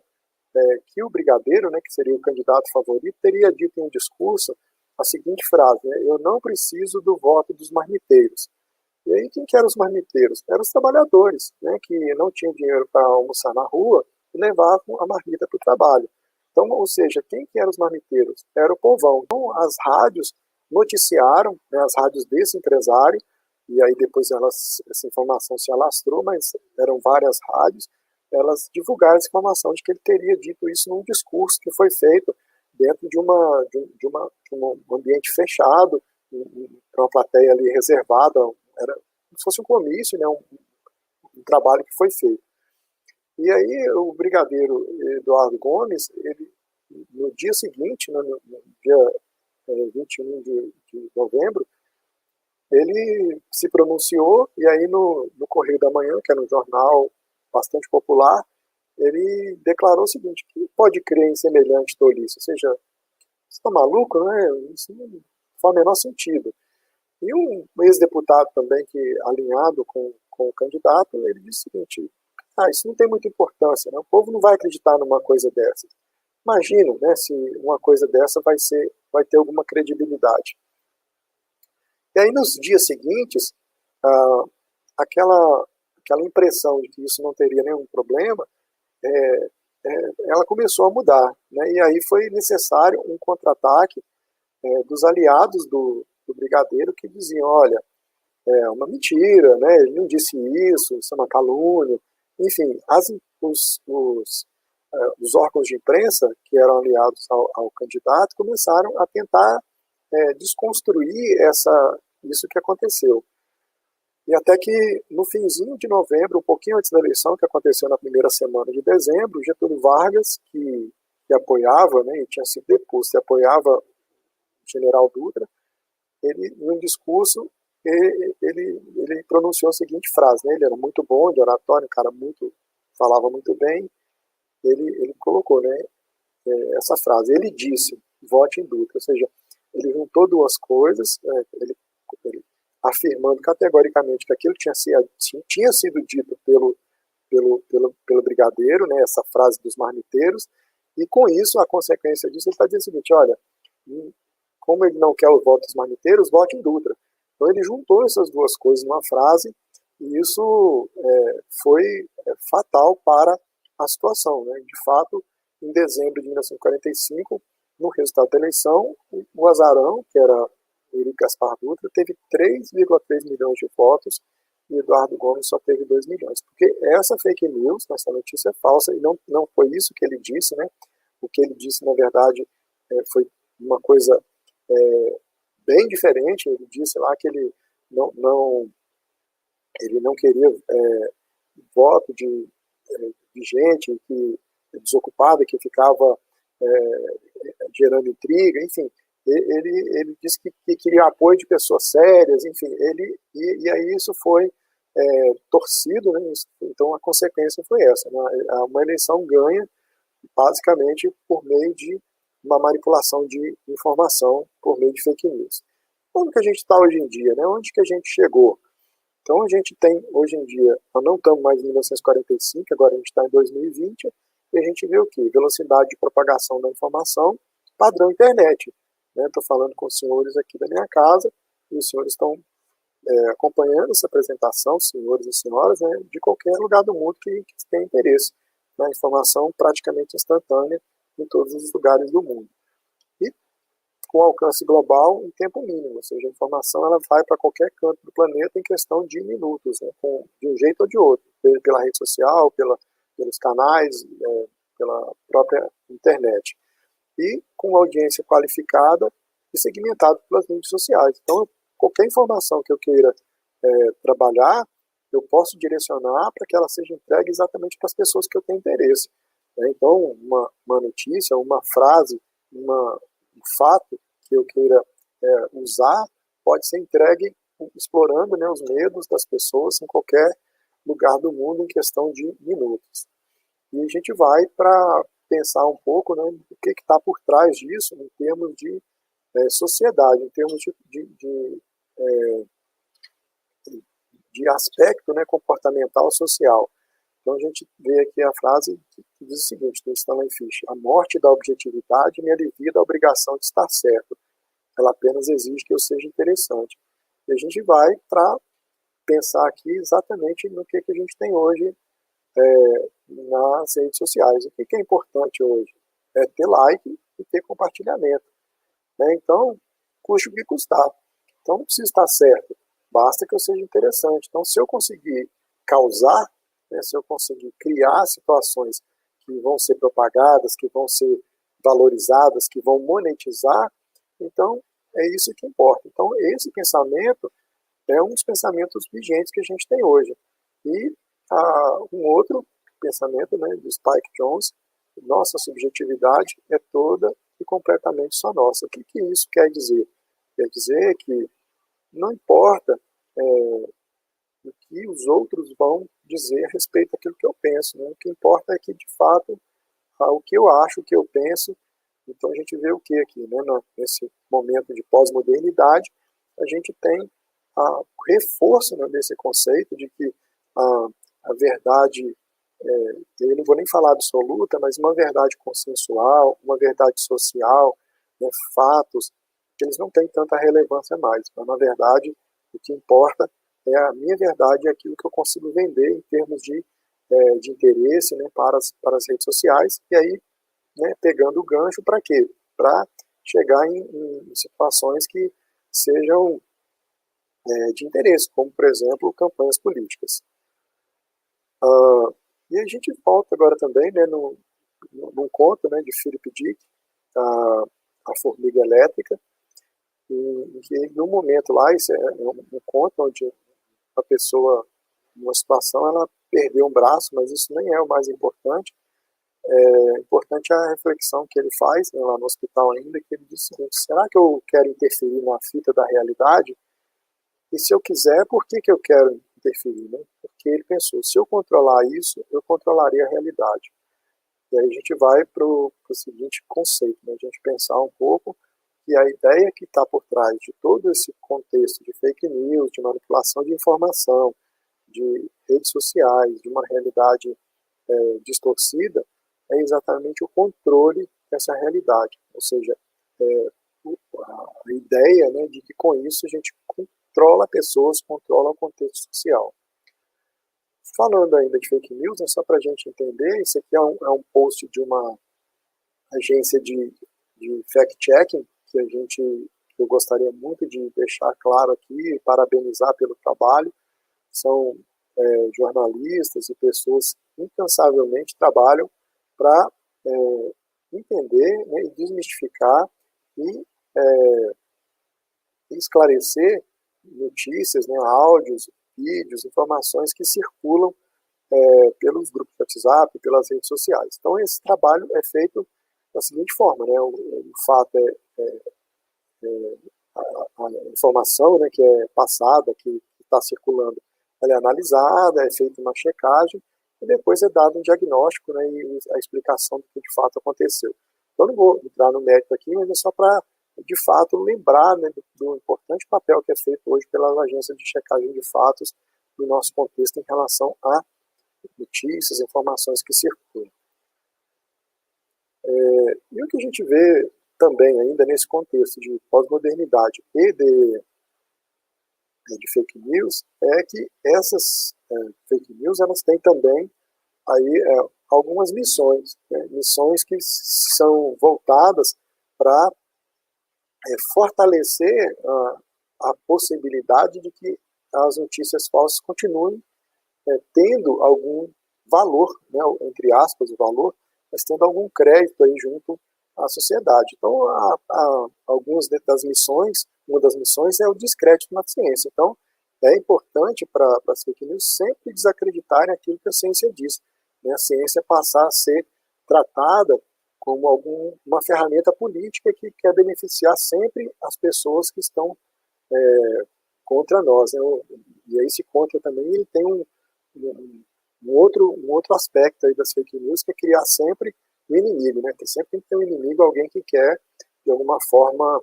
que o Brigadeiro, né, que seria o candidato favorito, teria dito em um discurso a seguinte frase, né, eu não preciso do voto dos marmiteiros. E aí, quem que eram os marmiteiros? Eram os trabalhadores, né, que não tinham dinheiro para almoçar na rua e levavam a marmita para o trabalho. Então, ou seja, quem que eram os marmiteiros? Era o povão. Então, as rádios noticiaram, né, as rádios desse empresário, e aí depois essa informação se alastrou, mas eram várias rádios, elas divulgaram essa informação de que ele teria dito isso num discurso que foi feito dentro de um ambiente fechado, para uma plateia ali reservada, era como se fosse um comício, né, um trabalho que foi feito. E aí o brigadeiro Eduardo Gomes, ele, no dia seguinte, no dia 21 de novembro, ele se pronunciou, e aí no Correio da Manhã, que era um jornal bastante popular, ele declarou o seguinte, que pode crer em semelhante tolice, ou seja, você está maluco, né? Isso não faz o menor sentido. E um ex-deputado também, que alinhado com o candidato, ele disse o seguinte, isso não tem muita importância, né? O povo não vai acreditar numa coisa dessa. Imagina, né, se uma coisa dessa vai ter alguma credibilidade. E aí nos dias seguintes, aquela impressão de que isso não teria nenhum problema, ela começou a mudar, né? E aí foi necessário um contra-ataque dos aliados do brigadeiro, que diziam, olha, é uma mentira, né? Ele não disse isso é uma calúnia. Enfim, os órgãos de imprensa, que eram aliados ao candidato, começaram a tentar desconstruir isso que aconteceu. E até que no finzinho de novembro, um pouquinho antes da eleição, que aconteceu na primeira semana de dezembro, Getúlio Vargas, que apoiava, né, e tinha sido deposto, e apoiava o general Dutra, ele, em um discurso, ele pronunciou a seguinte frase, né, ele era muito bom de oratório, um cara falava muito bem, ele colocou, né, essa frase, ele disse, vote em Dutra, ou seja, ele juntou duas coisas, ele afirmando categoricamente que aquilo tinha sido dito pelo brigadeiro, né, essa frase dos marmiteiros, e com isso, a consequência disso, ele está dizendo o seguinte, olha, como ele não quer o voto dos marmiteiros, vote em Dutra. Então ele juntou essas duas coisas numa frase, e isso foi fatal para a situação, né? De fato, em dezembro de 1945, no resultado da eleição, o azarão, que era Eurico Gaspar Dutra, teve 3,3 milhões de votos e Eduardo Gomes só teve 2 milhões. Porque essa fake news, essa notícia é falsa, e não foi isso que ele disse, né? O que ele disse, na verdade, foi uma coisa bem diferente. Ele disse lá que ele não queria voto de gente desocupada, que ficava gerando intriga, enfim. Ele disse que queria apoio de pessoas sérias, enfim, e aí isso foi torcido, né? Então a consequência foi essa, né? Uma eleição ganha basicamente por meio de uma manipulação de informação, por meio de fake news. Onde que a gente está hoje em dia, né? Onde que a gente chegou? Então a gente tem, hoje em dia, nós não estamos mais em 1945, agora a gente está em 2020, e a gente vê o quê? Velocidade de propagação da informação, padrão internet. Estou falando com os senhores aqui da minha casa, e os senhores estão acompanhando essa apresentação, senhores e senhoras, né, de qualquer lugar do mundo que tenha interesse na informação praticamente instantânea em todos os lugares do mundo. E com alcance global em tempo mínimo, ou seja, a informação ela vai para qualquer canto do planeta em questão de minutos, né, de um jeito ou de outro, pela rede social, pelos canais, pela própria internet. E com audiência qualificada e segmentada pelas mídias sociais. Então, qualquer informação que eu queira trabalhar, eu posso direcionar para que ela seja entregue exatamente para as pessoas que eu tenho interesse. Então, uma notícia, uma frase fato que eu queira usar pode ser entregue explorando, né, os medos das pessoas em qualquer lugar do mundo em questão de minutos. E a gente vai para pensar um pouco, né, o que está por trás disso em termos de sociedade, em termos de aspecto, né, comportamental social. Então a gente vê aqui a frase que diz o seguinte, do Stanley Fish: a morte da objetividade me alivia da obrigação de estar certo. Ela apenas exige que eu seja interessante. E a gente vai para pensar aqui exatamente no que a gente tem hoje nas redes sociais. O que é importante hoje? É ter like e ter compartilhamento. Né? Então, custe o que custar. Então não precisa estar certo, basta que eu seja interessante. Então se eu conseguir causar, né, se eu conseguir criar situações que vão ser propagadas, que vão ser valorizadas, que vão monetizar, então é isso que importa. Então esse pensamento é um dos pensamentos vigentes que a gente tem hoje. E um outro pensamento, né, do Spike Jonze: nossa subjetividade é toda e completamente só nossa. O que isso quer dizer? Quer dizer que não importa o que os outros vão dizer a respeito daquilo que eu penso. Né? O que importa é que, de fato, o que eu acho, o que eu penso. Então a gente vê o que aqui, né? Nesse momento de pós-modernidade, a gente tem o reforço, né, desse conceito de que a verdade, eu não vou nem falar absoluta, mas uma verdade consensual, uma verdade social, né, fatos, eles não têm tanta relevância mais. Mas, na verdade, o que importa é a minha verdade, é aquilo que eu consigo vender em termos de interesse, né, para as redes sociais. E aí, né, pegando o gancho para quê? Para chegar em situações que sejam de interesse, como, por exemplo, campanhas políticas. E a gente volta agora também, né, num conto, né, de Philip Dick, a Formiga Elétrica, em que no momento lá, isso é um conto onde a pessoa, numa situação, ela perdeu um braço, mas isso nem é o mais importante. Importante a reflexão que ele faz, né, lá no hospital ainda, que ele diz o seguinte: será que eu quero interferir na fita da realidade? E se eu quiser, por que eu quero interferir? Né? Porque ele pensou, se eu controlar isso, eu controlaria a realidade. E aí a gente vai para o seguinte conceito, né? A gente pensar um pouco que a ideia que está por trás de todo esse contexto de fake news, de manipulação de informação, de redes sociais, de uma realidade distorcida, é exatamente o controle dessa realidade. Ou seja, a ideia, né, de que com isso a gente controla pessoas, controla o contexto social. Falando ainda de fake news, né, só para a gente entender, isso aqui é um post de uma agência de fact-checking que eu gostaria muito de deixar claro aqui e parabenizar pelo trabalho. São jornalistas e pessoas que incansavelmente trabalham para entender, né, e desmistificar e esclarecer notícias, né, áudios, vídeos, informações que circulam pelos grupos de WhatsApp, pelas redes sociais. Então esse trabalho é feito da seguinte forma, né, o fato a informação, né, que é passada, que está circulando, ela é analisada, é feita uma checagem e depois é dado um diagnóstico, né, e a explicação do que de fato aconteceu. Então não vou entrar no mérito aqui, mas é só para, de fato, lembrar, né, do importante papel que é feito hoje pelas agências de checagem de fatos no nosso contexto em relação a notícias, informações que circulam. E o que a gente vê também ainda nesse contexto de pós-modernidade e de fake news é que essas fake news, elas têm também aí algumas missões, né? Missões que são voltadas para fortalecer a possibilidade de que as notícias falsas continuem tendo algum valor, né, entre aspas, o valor, mas tendo algum crédito aí junto à sociedade. Então, algumas das missões, uma das missões é o descrédito na ciência. Então, é importante para as fake news sempre desacreditarem aquilo que a ciência diz, né? A ciência passar a ser tratada como uma ferramenta política que quer beneficiar sempre as pessoas que estão contra nós, né? E aí esse contra também ele tem um outro aspecto aí das fake news, que é criar sempre um inimigo, né? Sempre tem que ter um inimigo, alguém que quer, de alguma forma,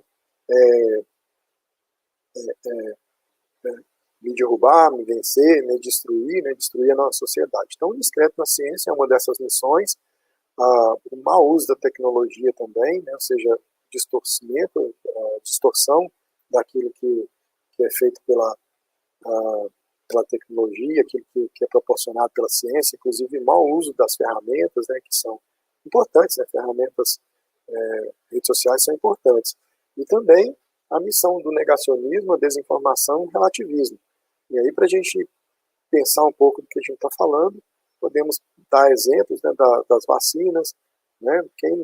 me derrubar, me vencer, me destruir, né? Destruir a nossa sociedade. Então, o Discreto na Ciência é uma dessas missões. O mau uso da tecnologia também, né? Ou seja, distorção daquilo que é feito pela tecnologia, aquilo que é proporcionado pela ciência, inclusive mau uso das ferramentas, né, que são importantes, né, ferramentas, redes sociais são importantes. E também a missão do negacionismo, a desinformação e o relativismo. E aí, para a gente pensar um pouco do que a gente está falando, podemos dar exemplos, né, das vacinas, né, quem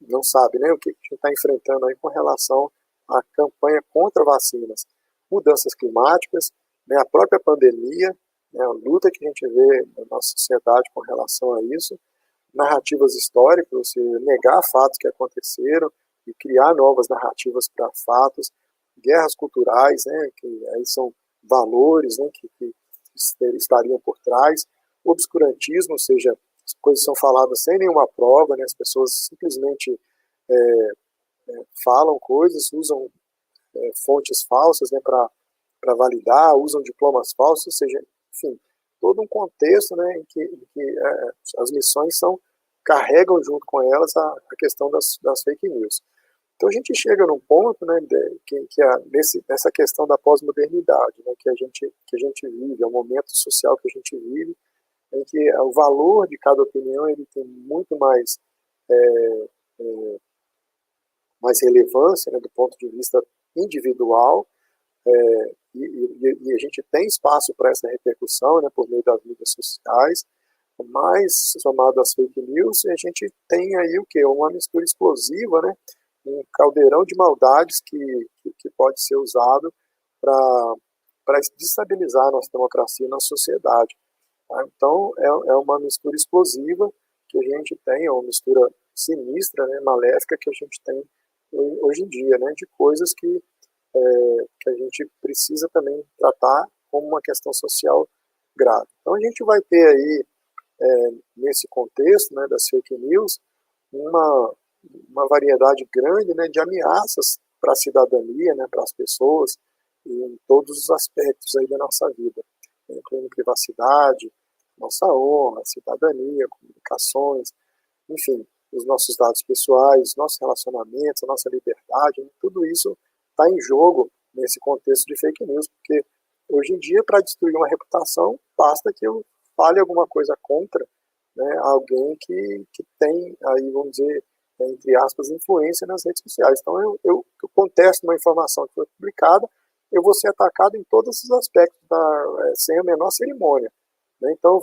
não sabe, né, o que a gente está enfrentando aí com relação à campanha contra vacinas, mudanças climáticas, né, a própria pandemia, né, a luta que a gente vê na nossa sociedade com relação a isso, narrativas históricas, ou seja, negar fatos que aconteceram e criar novas narrativas para fatos, guerras culturais, né, que aí são valores, né, que estariam por trás, obscurantismo, ou seja, as coisas são faladas sem nenhuma prova, né, as pessoas simplesmente falam coisas, usam fontes falsas, né, para validar, usam diplomas falsos, ou seja, enfim, todo um contexto, né, em que as missões carregam junto com elas a questão das fake news. Então a gente chega num ponto, né, nessa questão da pós-modernidade, né, que a gente vive, é um momento social que a gente vive, em que o valor de cada opinião ele tem muito mais relevância, né, do ponto de vista individual, e a gente tem espaço para essa repercussão, né, por meio das mídias sociais, mas somado às fake news, a gente tem aí o quê? Uma mistura explosiva, né, um caldeirão de maldades que pode ser usado para desestabilizar a nossa democracia e nossa sociedade. Tá? Então, é uma mistura explosiva que a gente tem, é uma mistura sinistra, né, maléfica que a gente tem hoje em dia, né, de coisas que a gente precisa também tratar como uma questão social grave. Então, a gente vai ter aí, nesse contexto, né, das fake news, uma variedade grande, né, de ameaças para a cidadania, né, para as pessoas, em todos os aspectos aí da nossa vida, incluindo privacidade, nossa honra, cidadania, comunicações, enfim, os nossos dados pessoais, nossos relacionamentos, a nossa liberdade, né, tudo isso está em jogo nesse contexto de fake news, porque hoje em dia, para destruir uma reputação, basta que eu fale alguma coisa contra, né, alguém que tem, aí vamos dizer, entre aspas, influência nas redes sociais. Então, eu contesto uma informação que foi publicada, eu vou ser atacado em todos os aspectos, sem a menor cerimônia. Né? Então,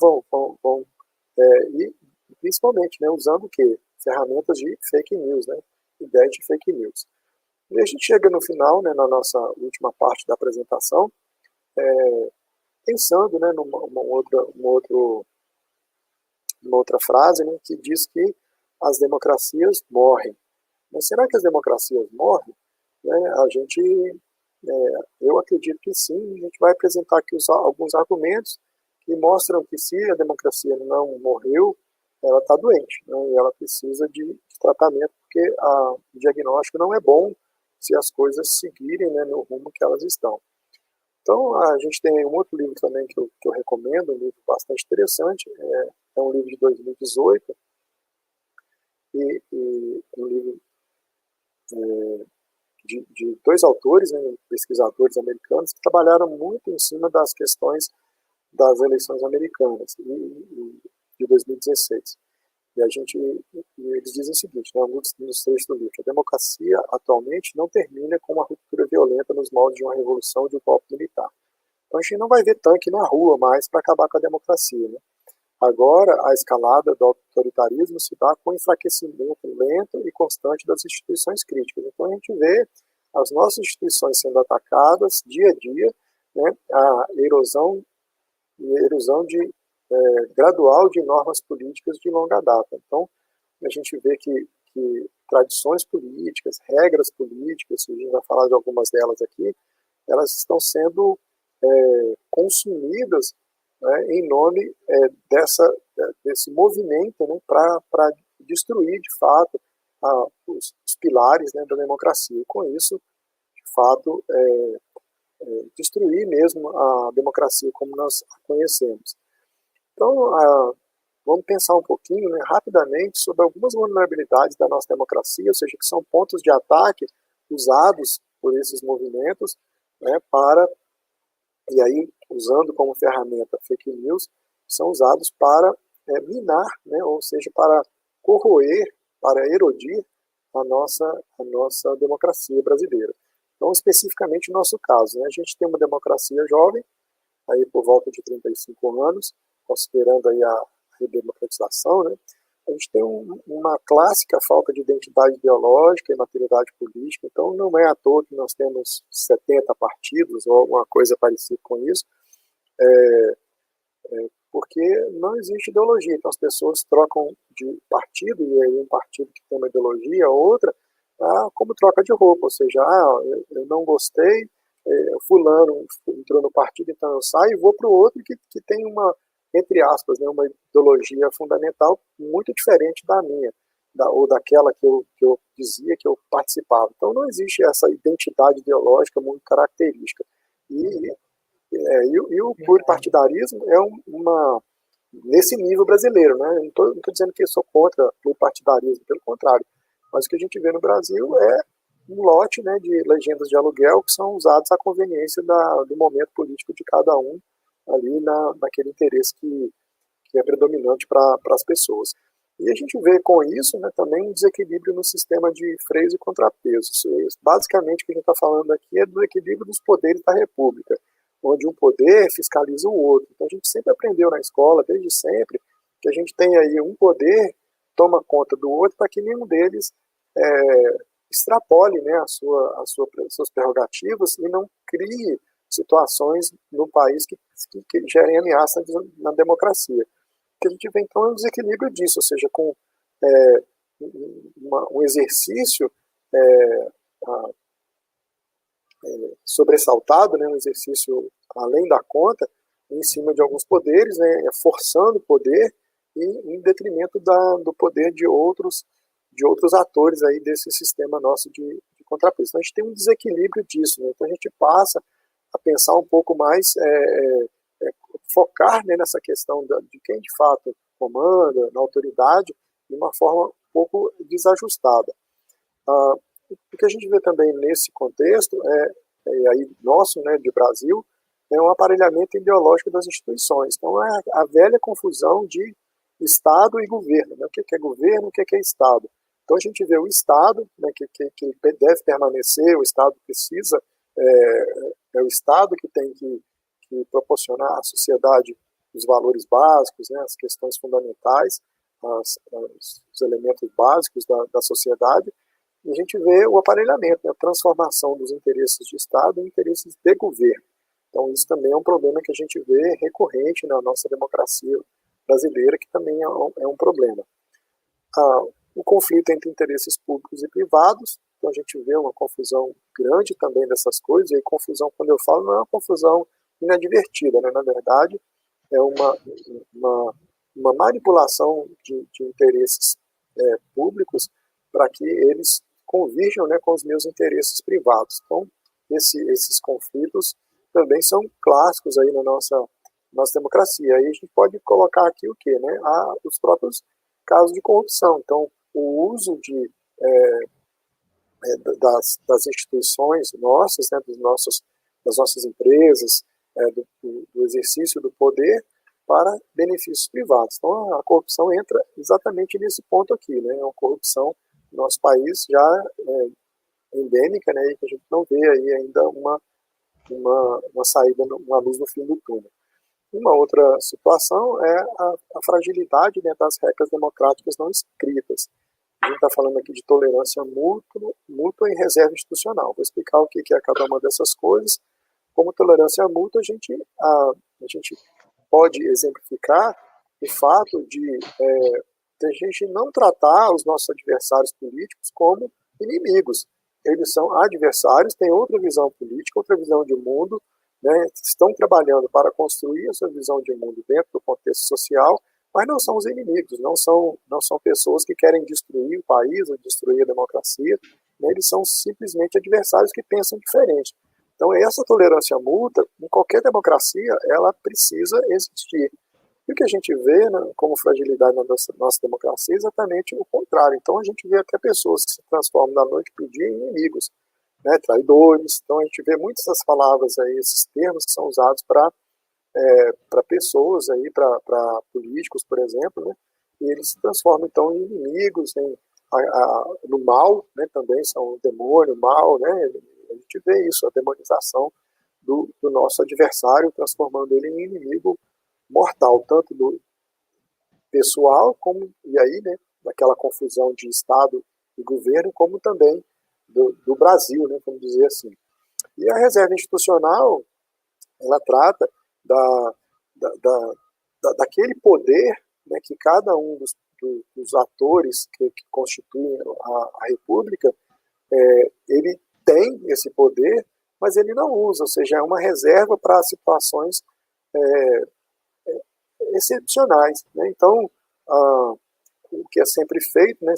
e principalmente, né, usando o quê? Ferramentas de fake news, né? Ideias de fake news. E a gente chega no final, né, na nossa última parte da apresentação, pensando, né, numa outra frase, né, que diz que as democracias morrem. Mas será que as democracias morrem? Né, eu acredito que sim. A gente vai apresentar aqui alguns argumentos que mostram que se a democracia não morreu, ela está doente, né, e ela precisa de tratamento, porque o diagnóstico não é bom se as coisas seguirem, né, no rumo que elas estão. Então, a gente tem um outro livro também que eu recomendo, um livro bastante interessante, é um livro de 2018, e um livro de dois autores, né, pesquisadores americanos, que trabalharam muito em cima das questões das eleições americanas, de 2016. E eles dizem o seguinte, né, nos trechos do livro: a democracia atualmente não termina com uma ruptura violenta nos moldes de uma revolução ou de um golpe militar. Então a gente não vai ver tanque na rua mais para acabar com a democracia. Né? Agora, a escalada do autoritarismo se dá com o enfraquecimento lento e constante das instituições críticas. Então a gente vê as nossas instituições sendo atacadas dia a dia, né, a erosão gradual de normas políticas de longa data. Então, a gente vê que tradições políticas, regras políticas, a gente vai falar de algumas delas aqui, elas estão sendo consumidas, né, em nome desse movimento, né, para destruir, de fato, os pilares, né, da democracia. E com isso, de fato, destruir mesmo a democracia como nós a conhecemos. Então, vamos pensar um pouquinho, né, rapidamente, sobre algumas vulnerabilidades da nossa democracia, ou seja, que são pontos de ataque usados por esses movimentos, né, e aí, usando como ferramenta fake news, são usados para minar, né, ou seja, para corroer, para erodir a nossa democracia brasileira. Então, especificamente no nosso caso, né, a gente tem uma democracia jovem, aí por volta de 35 anos, considerando aí a redemocratização, né, a gente tem uma clássica falta de identidade ideológica e maturidade política, então não é à toa que nós temos 70 partidos ou alguma coisa parecida com isso, porque não existe ideologia, então as pessoas trocam de partido, e aí um partido que tem uma ideologia, outra, como troca de roupa, ou seja, eu não gostei, fulano entrou no partido, então eu saio e vou para o outro que tem uma, entre aspas, né, uma ideologia fundamental muito diferente da minha, ou daquela que eu dizia que eu participava. Então não existe essa identidade ideológica muito característica. E o pluripartidarismo é nesse nível brasileiro, né? Não estou dizendo que eu sou contra o pluripartidarismo, pelo contrário. Mas o que a gente vê no Brasil é um lote, né, de legendas de aluguel que são usadas à conveniência do momento político de cada um, ali naquele interesse que é predominante para as pessoas. E a gente vê com isso, né, também um desequilíbrio no sistema de freios e contrapesos. Basicamente, o que a gente está falando aqui é do equilíbrio dos poderes da República, onde um poder fiscaliza o outro. Então a gente sempre aprendeu na escola, desde sempre, que a gente tem aí um poder toma conta do outro para que nenhum deles extrapole, né, suas prerrogativas e não crie situações no país que gerem ameaça na democracia. O que a gente vê então é um desequilíbrio disso, ou seja, com um exercício sobressaltado, né, um exercício além da conta, em cima de alguns poderes, né, forçando o poder e em detrimento do poder de outros atores aí desse sistema nosso de contrapeso. Então a gente tem um desequilíbrio disso, né? Então a gente passa a pensar um pouco mais, focar, né, nessa questão de quem de fato comanda, na autoridade, de uma forma um pouco desajustada. O que a gente vê também nesse contexto aí nosso, né, de Brasil, é um aparelhamento ideológico das instituições. Então é a velha confusão de Estado e governo, né? O que é governo, o que é Estado. Então a gente vê o Estado, né, que deve permanecer, o Estado precisa, é o Estado que tem que proporcionar à sociedade os valores básicos, né, as questões fundamentais, os elementos básicos da sociedade, e a gente vê o aparelhamento, né, a transformação dos interesses de Estado em interesses de governo. Então isso também é um problema que a gente vê recorrente na nossa democracia brasileira, que também é um problema. O conflito entre interesses públicos e privados, então a gente vê uma confusão grande também dessas coisas, e aí confusão, quando eu falo, não é uma confusão inadvertida, né? Na verdade, é uma manipulação de interesses públicos para que eles convirjam, né, com os meus interesses privados. Então, esses conflitos também são clássicos aí na nossa democracia. Aí a gente pode colocar aqui o quê? Né? Os próprios casos de corrupção. Então, o uso das instituições nossas, né, das nossas empresas, do exercício do poder para benefícios privados. Então, a corrupção entra exatamente nesse ponto aqui, né? É uma corrupção no nosso país já endêmica, né, e que a gente não vê aí ainda uma saída, uma luz no fim do túnel. Uma outra situação é a fragilidade, né, das regras democráticas não escritas. A gente está falando aqui de tolerância mútua e reserva institucional. Vou explicar o que é cada uma dessas coisas. Como tolerância mútua, a gente pode exemplificar o fato de a gente não tratar os nossos adversários políticos como inimigos. Eles são adversários, têm outra visão política, outra visão de mundo, né, estão trabalhando para construir essa visão de mundo dentro do contexto social, mas não são os inimigos, não são pessoas que querem destruir o país ou destruir a democracia, né, eles são simplesmente adversários que pensam diferente. Então, essa tolerância mútua, em qualquer democracia, ela precisa existir. E o que a gente vê, né, como fragilidade na nossa democracia é exatamente o contrário. Então, a gente vê até pessoas que se transformam da noite para o dia em inimigos, né, traidores. Então, a gente vê muitas dessas palavras aí, esses termos que são usados para pessoas, aí, para políticos, por exemplo, né, e eles se transformam, então, em inimigos, no mal, né, também são o demônio, o mal, né, a gente vê isso, a demonização do nosso adversário, transformando ele em inimigo mortal, tanto do pessoal, como, e aí, né, daquela confusão de Estado e governo, como também do Brasil, né, vamos dizer assim. E a reserva institucional, ela trata daquele poder, né, que cada um dos atores que constituem a República, ele tem esse poder, mas ele não usa, ou seja, é uma reserva para situações excepcionais, né? Então, o que é sempre feito, né,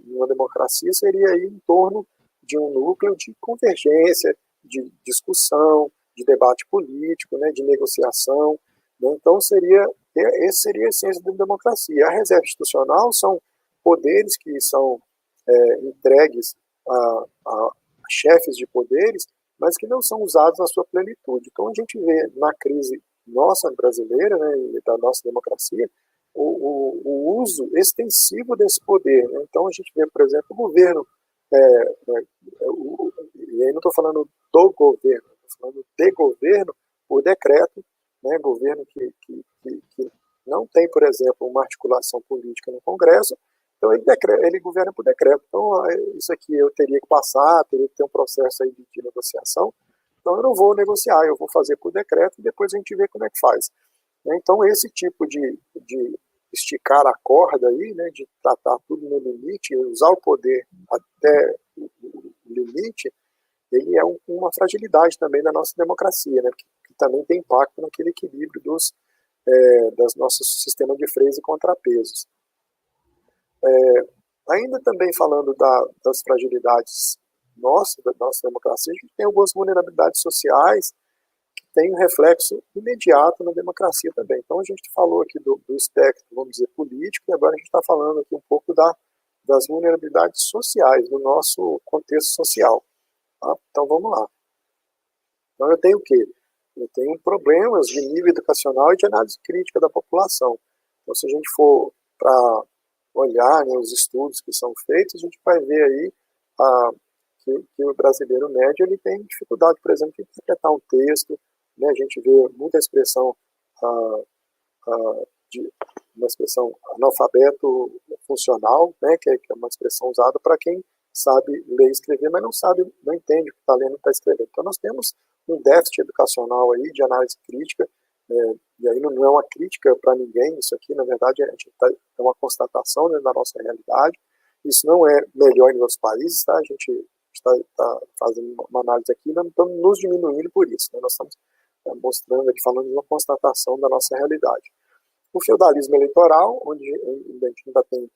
numa democracia, seria aí em torno de um núcleo de convergência, de discussão, de debate político, né, de negociação, né? Então, essa seria a essência da democracia. A reserva institucional são poderes que são entregues a chefes de poderes, mas que não são usados na sua plenitude. Então, a gente vê na crise nossa brasileira, né, e da nossa democracia, o uso extensivo desse poder, né? Então, a gente vê, por exemplo, o governo, e aí não estou falando do governo, estou falando de governo por decreto, né, governo que não tem, por exemplo, uma articulação política no Congresso, então ele governa por decreto. Então, isso aqui eu teria que passar, teria que ter um processo aí de negociação, então eu não vou negociar, eu vou fazer por decreto e depois a gente vê como é que faz. Então, esse tipo de esticar a corda aí, né, de tratar tudo no limite, usar o poder até o limite, ele é uma fragilidade também da nossa democracia, né, que também tem impacto naquele equilíbrio das nossos sistemas de freios e contrapesos. Ainda também falando das fragilidades da nossa democracia, a gente tem algumas vulnerabilidades sociais que têm um reflexo imediato na democracia também. Então, a gente falou aqui do espectro, vamos dizer, político, e agora a gente está falando aqui um pouco das vulnerabilidades sociais, do nosso contexto social. Tá? Então, vamos lá. Então, eu tenho o quê? Eu tenho problemas de nível educacional e de análise crítica da população. Então, se a gente for para olhar, né, os estudos que são feitos, a gente vai ver aí que o brasileiro médio ele tem dificuldade, por exemplo, de interpretar um texto, né, a gente vê muita expressão de uma expressão analfabeto funcional, né, que é uma expressão usada para quem sabe ler e escrever, mas não entende o que está lendo e está escrevendo. Então nós temos um déficit educacional aí de análise crítica, e aí não é uma crítica para ninguém, isso aqui na verdade é uma constatação, né, da nossa realidade. Isso não é melhor em outros países, tá? A gente está fazendo uma análise aqui, não estamos nos diminuindo por isso, né? Nós estamos mostrando aqui, falando de uma constatação da nossa realidade. O feudalismo eleitoral, onde a gente ainda tem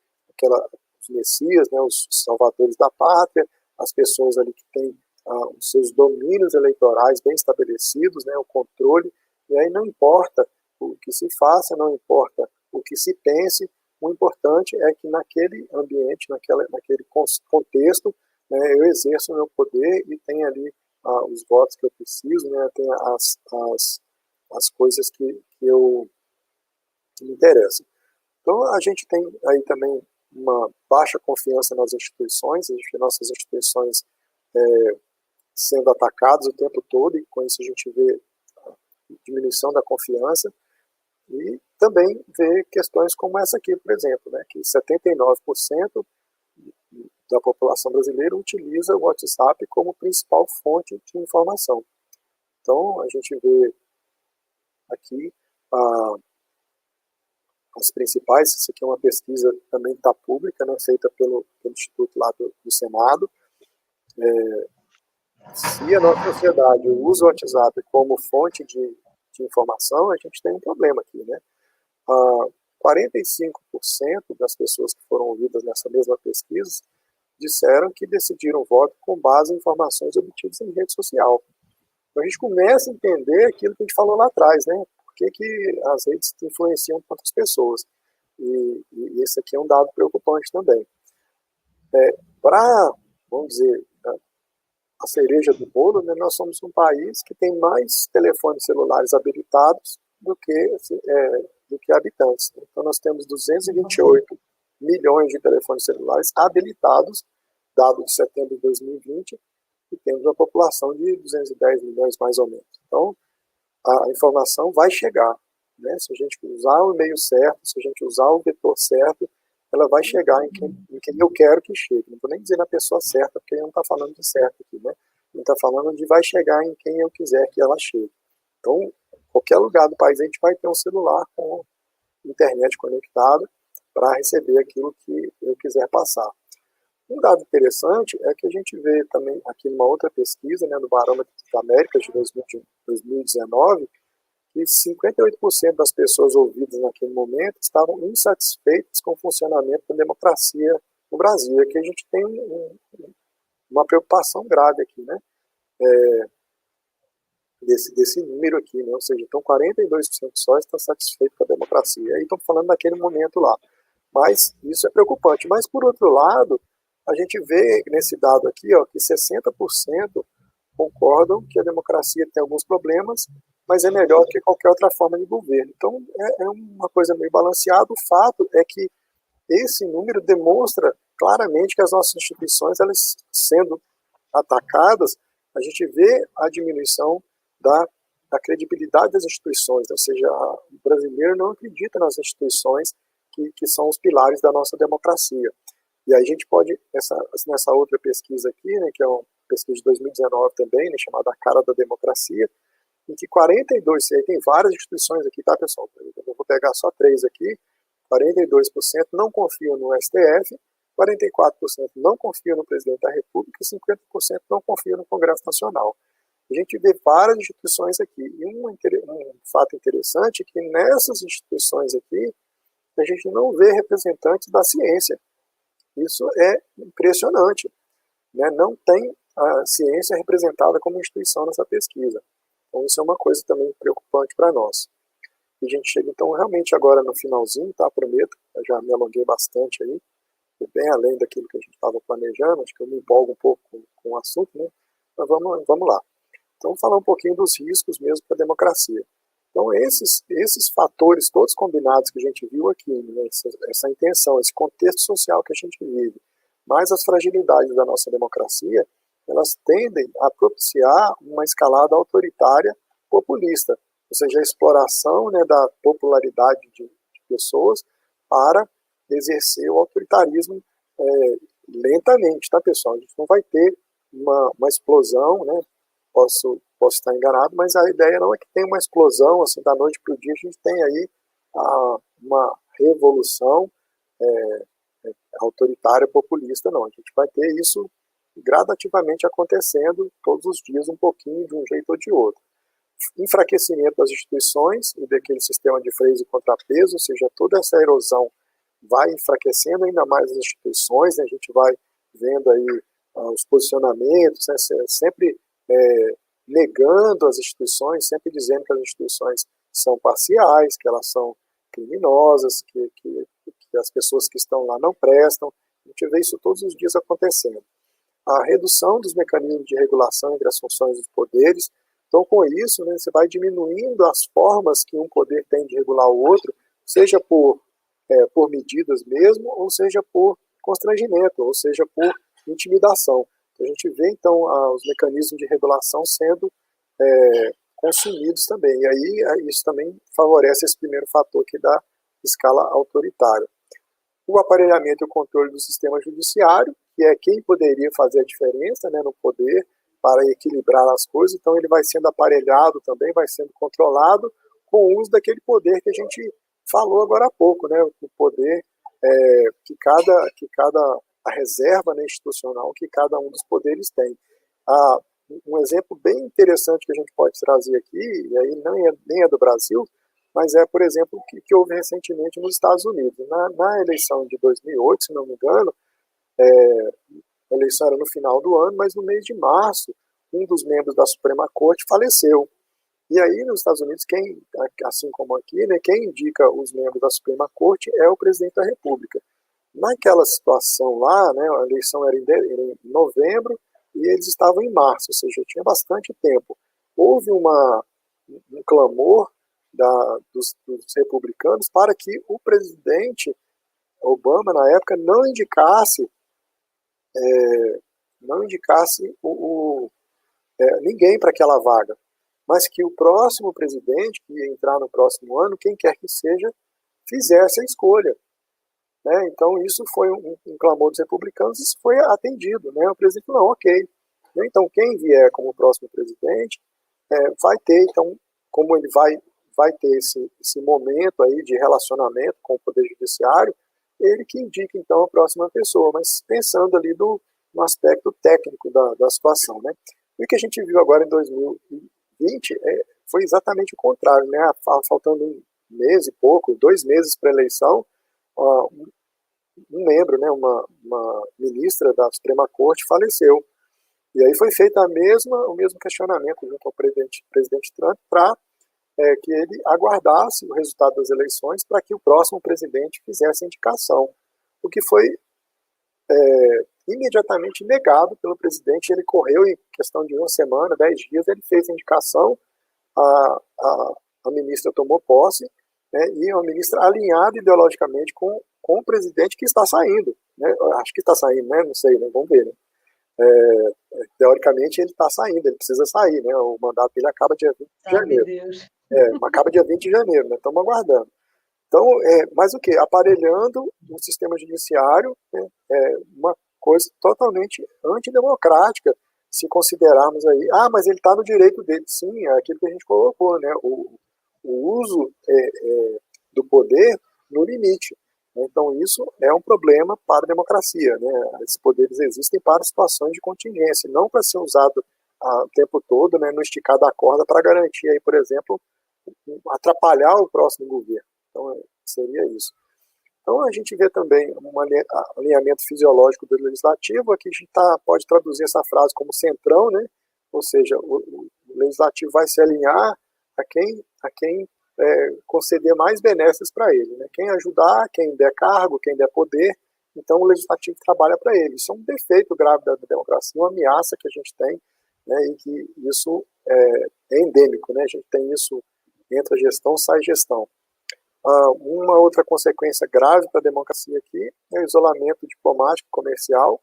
os messias, né, os salvadores da pátria, as pessoas ali que têm os seus domínios eleitorais bem estabelecidos, né, o controle, e aí não importa o que se faça, não importa o que se pense, o importante é que naquele ambiente, naquele contexto, né, eu exerço o meu poder e tenho ali os votos que eu preciso, né, tenho as coisas que me interessam. Então, a gente tem aí também uma baixa confiança nas instituições, a gente vê nossas instituições sendo atacadas o tempo todo, e com isso a gente vê a diminuição da confiança, e também vê questões como essa aqui, por exemplo, né, que 79% da população brasileira utiliza o WhatsApp como principal fonte de informação. Então, a gente vê aqui as principais. Isso aqui é uma pesquisa também está pública, né, feita pelo Instituto lá do Senado. Se a nossa sociedade usa o WhatsApp como fonte de informação, a gente tem um problema aqui, né? 45% das pessoas que foram ouvidas nessa mesma pesquisa disseram que decidiram o voto com base em informações obtidas em rede social. Então a gente começa a entender aquilo que a gente falou lá atrás, né? Por que as redes influenciam tantas pessoas? E esse aqui é um dado preocupante também. Para, vamos dizer, a cereja do bolo, né, nós somos um país que tem mais telefones celulares habilitados do que habitantes. Então nós temos 228 milhões de telefones celulares habilitados, dado de setembro de 2020, e temos uma população de 210 milhões mais ou menos. Então a informação vai chegar, né? Se a gente usar o e-mail certo, se a gente usar o vetor certo, ela vai chegar em quem eu quero que chegue. Não vou nem dizer na pessoa certa, porque ele não está falando de certo aqui, né? Ele está falando de vai chegar em quem eu quiser que ela chegue. Então, qualquer lugar do país a gente vai ter um celular com internet conectada para receber aquilo que eu quiser passar. Um dado interessante é que a gente vê também aqui numa outra pesquisa, né, do Barômetro das Américas de 2019, que 58% das pessoas ouvidas naquele momento estavam insatisfeitas com o funcionamento da democracia no Brasil. Aqui a gente tem uma preocupação grave aqui, né? Desse número aqui, né? Ou seja, então 42% só está satisfeito com a democracia. Aí estamos falando daquele momento lá. Mas isso é preocupante. Mas, por outro lado, a gente vê nesse dado aqui, ó, que 60% concordam que a democracia tem alguns problemas, mas é melhor que qualquer outra forma de governo. Então, é uma coisa meio balanceada. O fato é que esse número demonstra claramente que as nossas instituições, elas sendo atacadas, a gente vê a diminuição da credibilidade das instituições, ou seja, o brasileiro não acredita nas instituições que são os pilares da nossa democracia. E aí a gente pode, nessa outra pesquisa aqui, né, que é uma pesquisa de 2019 também, né, chamada A Cara da Democracia, em que 42%, aí tem várias instituições aqui, tá, pessoal? Eu vou pegar só 3 aqui. 42% não confiam no STF, 44% não confiam no presidente da República e 50% não confiam no Congresso Nacional. A gente vê várias instituições aqui. E um fato interessante é que nessas instituições aqui, a gente não vê representantes da ciência. Isso é impressionante, né? Não tem a ciência representada como instituição nessa pesquisa. Então isso é uma coisa também preocupante para nós. E a gente chega então realmente agora no finalzinho, tá? Prometo, eu já me alonguei bastante aí, bem além daquilo que a gente estava planejando, acho que eu me empolgo um pouco com o assunto, né? Mas vamos lá. Então falar um pouquinho dos riscos mesmo para a democracia. Então esses fatores todos combinados que a gente viu aqui, né? essa intenção, esse contexto social que a gente vive, mais as fragilidades da nossa democracia, elas tendem a propiciar uma escalada autoritária populista, ou seja, a exploração, né, da popularidade de pessoas para exercer o autoritarismo lentamente, tá, pessoal? A gente não vai ter uma explosão, né? Posso estar enganado, mas a ideia não é que tenha uma explosão, assim, da noite para o dia a gente tem aí uma revolução autoritária populista, não. A gente vai ter isso gradativamente acontecendo todos os dias, um pouquinho, de um jeito ou de outro. Enfraquecimento das instituições e daquele sistema de freios e contrapeso, ou seja, toda essa erosão vai enfraquecendo ainda mais as instituições, né? A gente vai vendo aí os posicionamentos, né? Sempre negando as instituições, sempre dizendo que as instituições são parciais, que elas são criminosas, que as pessoas que estão lá não prestam. A gente vê isso todos os dias acontecendo. A redução dos mecanismos de regulação entre as funções dos poderes. Então, com isso, né, você vai diminuindo as formas que um poder tem de regular o outro, seja por medidas mesmo, ou seja por constrangimento, ou seja por intimidação. Então, a gente vê, então, os mecanismos de regulação sendo consumidos também. E aí isso também favorece esse primeiro fator aqui da escala autoritária. O aparelhamento e o controle do sistema judiciário, que é quem poderia fazer a diferença, né, no poder para equilibrar as coisas, então ele vai sendo aparelhado também, vai sendo controlado com o uso daquele poder que a gente falou agora há pouco, né, o poder a reserva, né, institucional que cada um dos poderes tem. Um exemplo bem interessante que a gente pode trazer aqui, e aí nem é do Brasil, mas é, por exemplo, que houve recentemente nos Estados Unidos. Na eleição de 2008, se não me engano, a eleição era no final do ano, mas no mês de março, um dos membros da Suprema Corte faleceu. E aí, nos Estados Unidos, assim como aqui, né, quem indica os membros da Suprema Corte é o presidente da República. Naquela situação lá, né, a eleição era em novembro e eles estavam em março, ou seja, tinha bastante tempo. Houve um clamor dos republicanos para que o presidente Obama, na época, não indicasse ninguém para aquela vaga, mas que o próximo presidente, que ia entrar no próximo ano, quem quer que seja, fizesse a escolha. Né? Então, isso foi um clamor dos republicanos, isso foi atendido. Né? O presidente falou, não, ok. Então, quem vier como próximo presidente vai ter, então, como ele vai ter esse momento aí de relacionamento com o Poder Judiciário, ele que indica, então, a próxima pessoa, mas pensando ali no aspecto técnico da situação. Né? E o que a gente viu agora em 2020 foi exatamente o contrário, né? Faltando um mês e pouco, 2 meses para a eleição, um membro, né, uma ministra da Suprema Corte faleceu. E aí foi feito o mesmo questionamento junto ao presidente Trump para que ele aguardasse o resultado das eleições para que o próximo presidente fizesse a indicação. O que foi imediatamente negado pelo presidente. Ele correu em questão de 1 semana, 10 dias, ele fez a indicação, a ministra tomou posse, né, e é uma ministra alinhada ideologicamente com o presidente que está saindo. Né, acho que está saindo, né, não sei, né, vamos ver. Né, teoricamente ele está saindo, ele precisa sair, né, o mandato dele acaba dia 20 de janeiro. Deus. Acaba dia 20 de janeiro, né, estamos aguardando. Então, mas o que? Aparelhando o sistema judiciário, né, uma coisa totalmente antidemocrática, se considerarmos aí, mas ele está no direito dele. Sim, é aquilo que a gente colocou, né, o uso do poder no limite. Então, isso é um problema para a democracia. Né? Esses poderes existem para situações de contingência, não para ser usado o tempo todo, né, no esticar da corda para garantir, aí, por exemplo, atrapalhar o próximo governo. Então, seria isso. Então, a gente vê também um alinhamento fisiológico do legislativo. Aqui a gente pode traduzir essa frase como centrão, né? Ou seja, o legislativo vai se alinhar a quem conceder mais benesses para ele. Né? Quem ajudar, quem der cargo, quem der poder, então o legislativo trabalha para ele. Isso é um defeito grave da democracia, uma ameaça que a gente tem, né? E que isso é endêmico. Né? A gente tem isso, entra gestão, sai gestão. Uma outra consequência grave para a democracia aqui é o isolamento diplomático comercial, ou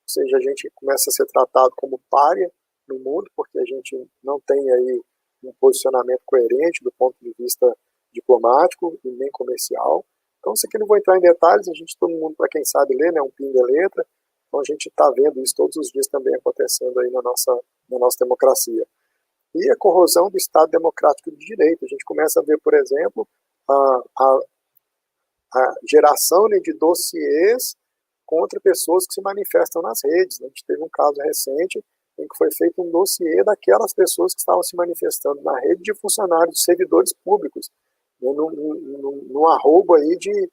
seja, a gente começa a ser tratado como pária no mundo, porque a gente não tem aí um posicionamento coerente do ponto de vista diplomático e nem comercial. Então, isso aqui não vou entrar em detalhes, todo mundo, para quem sabe ler, né, um pinga letra, então a gente está vendo isso todos os dias também acontecendo aí na nossa democracia. E a corrosão do Estado democrático de direito. A gente começa a ver, por exemplo, a geração, né, de dossiês contra pessoas que se manifestam nas redes. Né? A gente teve um caso recente em que foi feito um dossiê daquelas pessoas que estavam se manifestando na rede de funcionários, de servidores públicos, né, num arrobo aí de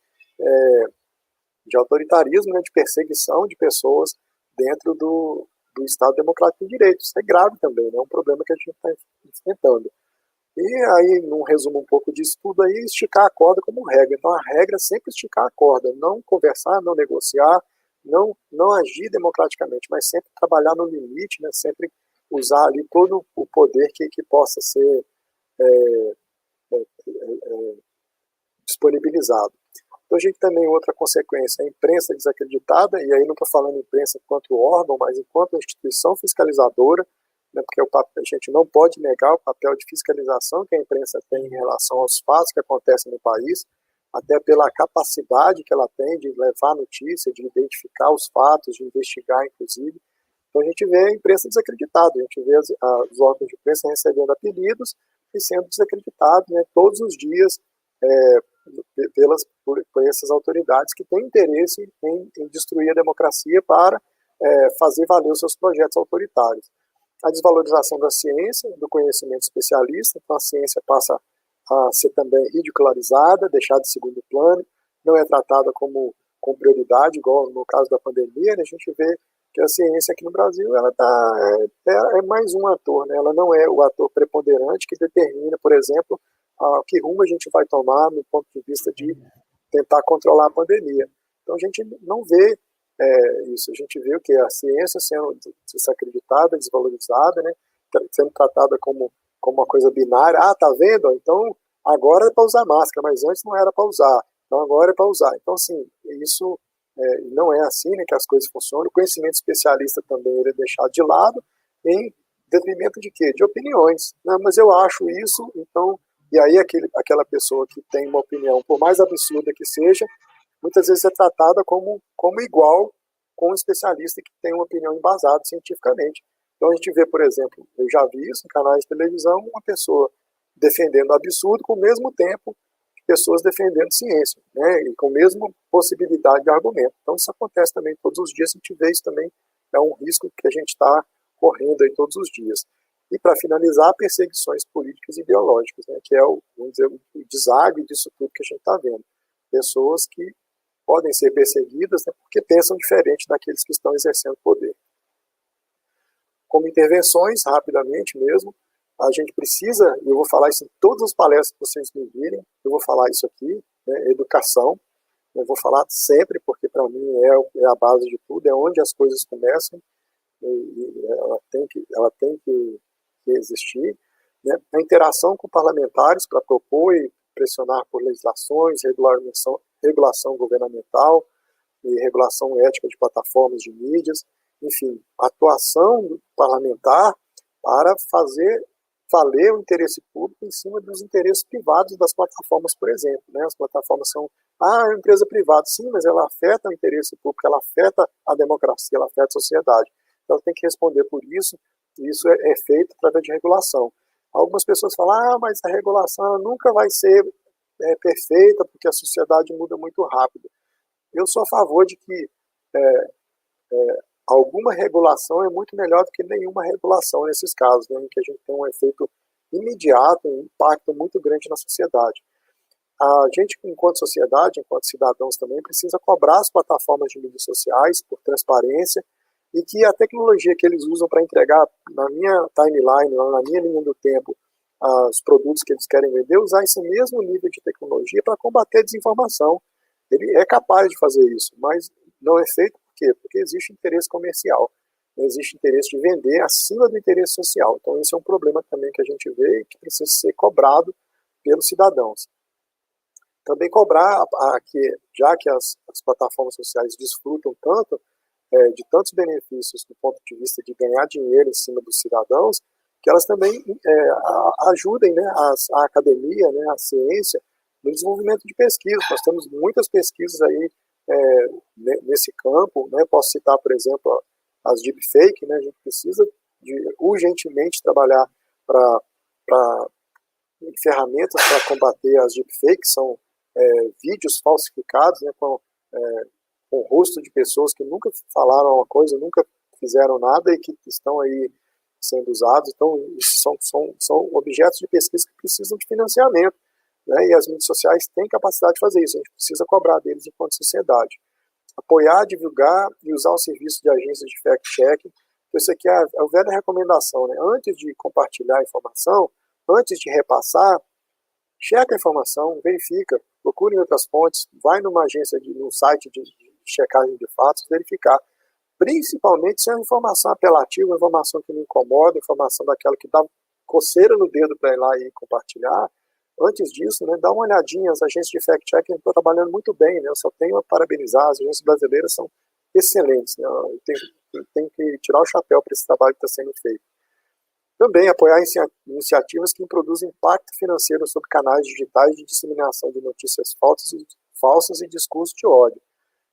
autoritarismo, né, de perseguição de pessoas dentro do Estado Democrático de Direito. Isso é grave também, né, é um problema que a gente está enfrentando. E aí, num resumo um pouco disso tudo aí, esticar a corda como regra. Então, a regra é sempre esticar a corda, não conversar, não negociar, não agir democraticamente, mas sempre trabalhar no limite, né? Sempre usar ali todo o poder que possa ser disponibilizado. Então, a gente também, outra consequência, a imprensa desacreditada, e aí não estou falando imprensa enquanto órgão, mas enquanto instituição fiscalizadora, né, porque a gente não pode negar o papel de fiscalização que a imprensa tem em relação aos fatos que acontecem no país, até pela capacidade que ela tem de levar notícia, de identificar os fatos, de investigar, inclusive. Então a gente vê a imprensa desacreditada, a gente vê os órgãos de imprensa recebendo apelidos e sendo desacreditados, né, todos os dias, por essas autoridades que têm interesse em destruir a democracia para fazer valer os seus projetos autoritários. A desvalorização da ciência, do conhecimento especialista, então a ciência passa a ser também ridicularizada, deixada de segundo plano, não é tratada com prioridade, igual no caso da pandemia, né? A gente vê que a ciência aqui no Brasil ela é mais um ator, né? Ela não é o ator preponderante que determina, por exemplo, que rumo a gente vai tomar no ponto de vista de tentar controlar a pandemia. Então a gente não vê isso, a gente vê o que a ciência sendo desacreditada, desvalorizada, né? Sendo tratada como uma coisa binária. Tá vendo? Então agora é para usar máscara, mas antes não era para usar. Então agora é para usar. Então, assim, isso não é assim, né, que as coisas funcionam. O conhecimento especialista também ele é deixado de lado em detrimento de quê? De opiniões. Né? Mas eu acho isso, então... E aí aquela pessoa que tem uma opinião, por mais absurda que seja, muitas vezes é tratada como igual com um especialista que tem uma opinião embasada cientificamente. Então a gente vê, por exemplo, eu já vi isso em canais de televisão, uma pessoa defendendo absurdo com o mesmo tempo pessoas defendendo ciência, né, e com a mesma possibilidade de argumento. Então isso acontece também todos os dias, a gente vê isso também, é um risco que a gente está correndo aí todos os dias. E para finalizar, perseguições políticas e ideológicas, né, que é vamos dizer, o deságio disso tudo que a gente está vendo. Pessoas que podem ser perseguidas, né, porque pensam diferente daqueles que estão exercendo poder. Como intervenções, rapidamente mesmo, a gente precisa, e eu vou falar isso em todas as palestras que vocês me virem, eu vou falar isso aqui, né, educação, eu vou falar sempre, porque para mim é a base de tudo, é onde as coisas começam, e ela tem que existir, né? A interação com parlamentares para propor e pressionar por legislações, regulação governamental e regulação ética de plataformas de mídias, enfim, atuação do parlamentar para fazer valer o interesse público em cima dos interesses privados das plataformas, por exemplo. Né? As plataformas são é uma empresa privada, sim, mas ela afeta o interesse público, ela afeta a democracia, ela afeta a sociedade. Então ela tem que responder por isso, e isso é feito através de regulação. Algumas pessoas falam, mas a regulação ela nunca vai ser perfeita, porque a sociedade muda muito rápido. Eu sou a favor de que alguma regulação é muito melhor do que nenhuma regulação nesses casos, né, em que a gente tem um efeito imediato, um impacto muito grande na sociedade. A gente, enquanto sociedade, enquanto cidadãos também, precisa cobrar as plataformas de mídias sociais por transparência e que a tecnologia que eles usam para entregar na minha timeline, na minha linha do tempo, os produtos que eles querem vender, usar esse mesmo nível de tecnologia para combater a desinformação. Ele é capaz de fazer isso, mas não é feito por quê? Porque existe interesse comercial, existe interesse de vender acima do interesse social. Então isso é um problema também que a gente vê e que precisa ser cobrado pelos cidadãos. Também cobrar, já que as plataformas sociais desfrutam tanto de tantos benefícios do ponto de vista de ganhar dinheiro em cima dos cidadãos, que elas também ajudem, né, a academia, né, a ciência, no desenvolvimento de pesquisas. Nós temos muitas pesquisas aí nesse campo, né? Posso citar, por exemplo, as deepfake, né? A gente precisa urgentemente trabalhar para ferramentas para combater as deepfakes, são vídeos falsificados, né, com o rosto de pessoas que nunca falaram uma coisa, nunca fizeram nada e que estão aí sendo usados. Então, isso são objetos de pesquisa que precisam de financiamento, né, e as mídias sociais têm capacidade de fazer isso, a gente precisa cobrar deles enquanto sociedade. Apoiar, divulgar e usar o serviço de agências de fact-checking. Isso aqui é a velha recomendação, né? Antes de compartilhar a informação, antes de repassar, checa a informação, verifica, procure em outras fontes, vai numa agência, num site de checagem de fatos, verificar. Principalmente se é uma informação apelativa, uma informação que me incomoda, informação daquela que dá coceira no dedo para ir lá e compartilhar. Antes disso, né, dá uma olhadinha, as agências de fact-checking estão trabalhando muito bem, né, eu só tenho a parabenizar, as agências brasileiras são excelentes, né, eu tenho que tirar o chapéu para esse trabalho que está sendo feito. Também apoiar iniciativas que produzem impacto financeiro sobre canais digitais de disseminação de notícias falsas e discursos de ódio.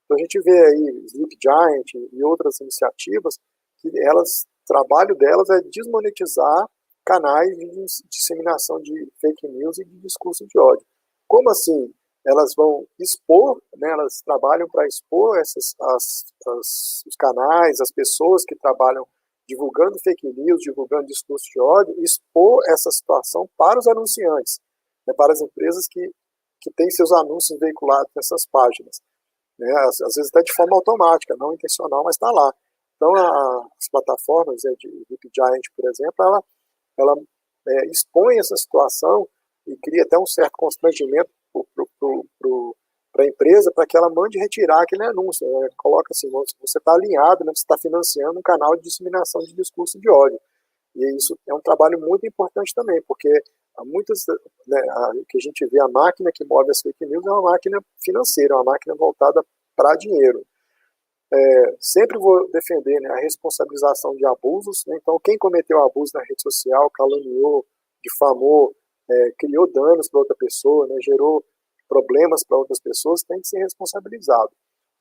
Então a gente vê aí Sleep Giant e outras iniciativas que o trabalho delas é desmonetizar canais de disseminação de fake news e de discurso de ódio. Como assim elas vão expor, né, elas trabalham para expor os canais, as pessoas que trabalham divulgando fake news, divulgando discurso de ódio, expor essa situação para os anunciantes, né, para as empresas que têm seus anúncios veiculados nessas páginas, né, às vezes até de forma automática, não intencional, mas está lá. Então, as plataformas, né, de Sleep Giant, por exemplo, ela expõe essa situação e cria até um certo constrangimento para a empresa, para que ela mande retirar aquele anúncio. Coloca assim, você está alinhado, né, você está financiando um canal de disseminação de discurso de ódio. E isso é um trabalho muito importante também, porque há muitas, né, que a gente vê, a máquina que move as fake news é uma máquina financeira, uma máquina voltada para dinheiro. Sempre vou defender, né, a responsabilização de abusos, né, então quem cometeu abuso na rede social, caluniou, difamou, criou danos para outra pessoa, né, gerou problemas para outras pessoas, tem que ser responsabilizado.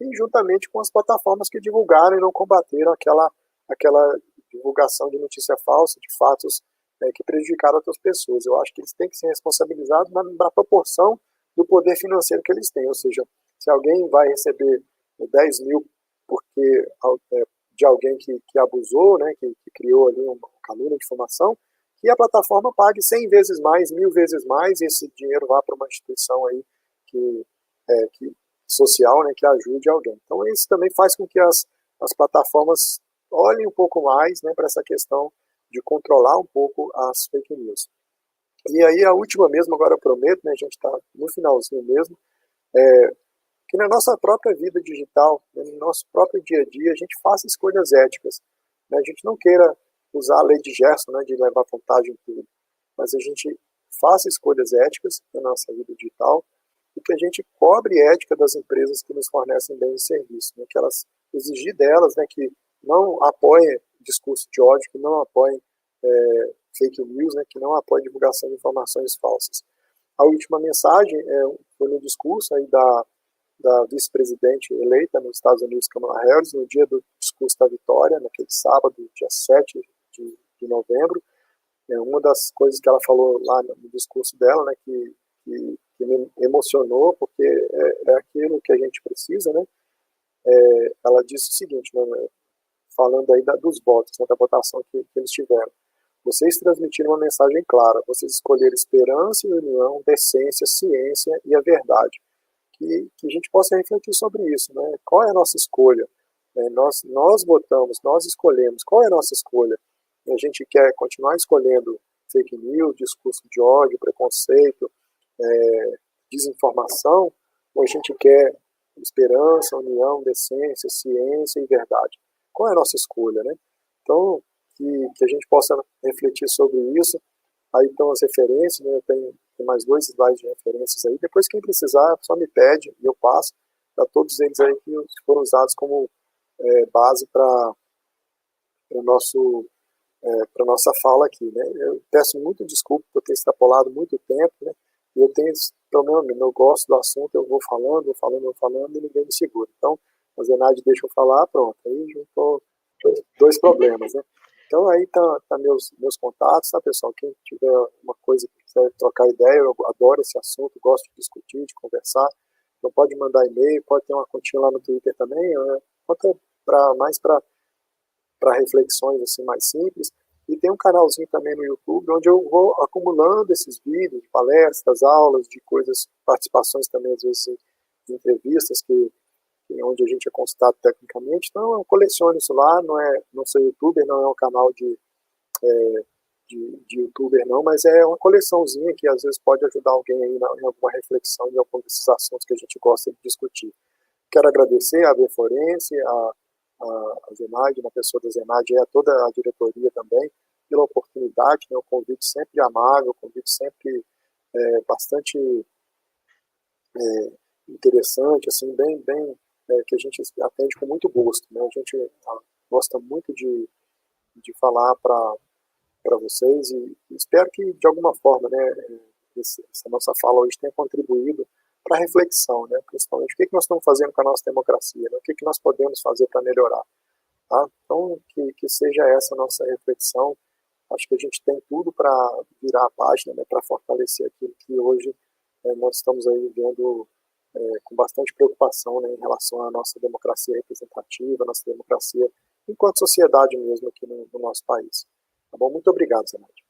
E juntamente com as plataformas que divulgaram e não combateram aquela divulgação de notícia falsa, de fatos que prejudicaram outras pessoas. Eu acho que eles têm que ser responsabilizados na proporção do poder financeiro que eles têm, ou seja, se alguém vai receber 10 mil porque de alguém que abusou, né, que criou ali uma calúnia de difamação, que a plataforma pague 100 vezes mais, 1000 vezes mais, e esse dinheiro vá para uma instituição aí social, né, que ajude alguém. Então isso também faz com que as plataformas olhem um pouco mais, né, para essa questão de controlar um pouco as fake news. E aí a última mesmo, agora eu prometo, né, a gente está no finalzinho mesmo, que na nossa própria vida digital, né, no nosso próprio dia a dia, a gente faça escolhas éticas. Né? A gente não queira usar a lei de Gerson, né, de levar vantagem em tudo, mas a gente faça escolhas éticas na nossa vida digital e que a gente cobre ética das empresas que nos fornecem bens e serviços, né, que elas exigir delas, né, que não apoiem discurso de ódio, que não apoiem fake news, né, que não apoiem divulgação de informações falsas. A última mensagem foi no discurso aí da vice-presidente eleita nos Estados Unidos, Kamala Harris, no dia do discurso da vitória, naquele sábado, dia 7 de novembro. Uma das coisas que ela falou lá no discurso dela, né, que me emocionou, porque é aquilo que a gente precisa, né? Ela disse o seguinte, né, falando aí dos votos, né, da votação que eles tiveram. Vocês transmitiram uma mensagem clara, vocês escolheram esperança e união, decência, ciência e a verdade. Que a gente possa refletir sobre isso, né? Qual é a nossa escolha? Nós votamos, nós escolhemos. Qual é a nossa escolha? A gente quer continuar escolhendo fake news, discurso de ódio, preconceito, desinformação, ou a gente quer esperança, união, decência, ciência e verdade? Qual é a nossa escolha, né? Então, que a gente possa refletir sobre isso. Aí estão as referências, né? Tem mais 2 slides de referências aí. Depois, quem precisar, só me pede e eu passo para todos eles aí que foram usados como base para nossa fala aqui, né? Eu peço muito desculpa por ter extrapolado muito tempo, né? E eu tenho esse problema, eu gosto do assunto, eu vou falando e ninguém me segura. Então, a Zenaide deixa eu falar, pronto. Aí juntou 2 problemas, né? Então aí tá meus contatos, tá, pessoal? Quem tiver uma coisa que quiser trocar ideia, eu adoro esse assunto, gosto de discutir, de conversar. Então pode mandar e-mail, pode ter uma continha lá no Twitter também, conta mais para reflexões assim mais simples. E tem um canalzinho também no YouTube, onde eu vou acumulando esses vídeos de palestras, aulas, de coisas, participações também, às vezes, em entrevistas onde a gente é consultado tecnicamente. Então eu coleciono isso lá, não sou youtuber, não é um canal de youtuber não, mas é uma coleçãozinha que às vezes pode ajudar alguém aí em alguma reflexão em algum desses assuntos que a gente gosta de discutir. Quero agradecer a Forense, a Zenaide, na pessoa da Zenaide, e a toda a diretoria também, pela oportunidade, né, o convite sempre amável, o convite sempre bastante interessante, assim, bem que a gente atende com muito gosto, né? A gente gosta muito de falar para vocês e espero que de alguma forma, né, essa nossa fala hoje tenha contribuído para a reflexão, né? Principalmente o que nós estamos fazendo com a nossa democracia, né? O que nós podemos fazer para melhorar, tá? Então que seja essa a nossa reflexão. Acho que a gente tem tudo para virar a página, né, para fortalecer aquilo que hoje nós estamos aí vendo com bastante preocupação, né, em relação à nossa democracia representativa, à nossa democracia enquanto sociedade mesmo aqui no nosso país. Tá bom? Muito obrigado, Zenaide.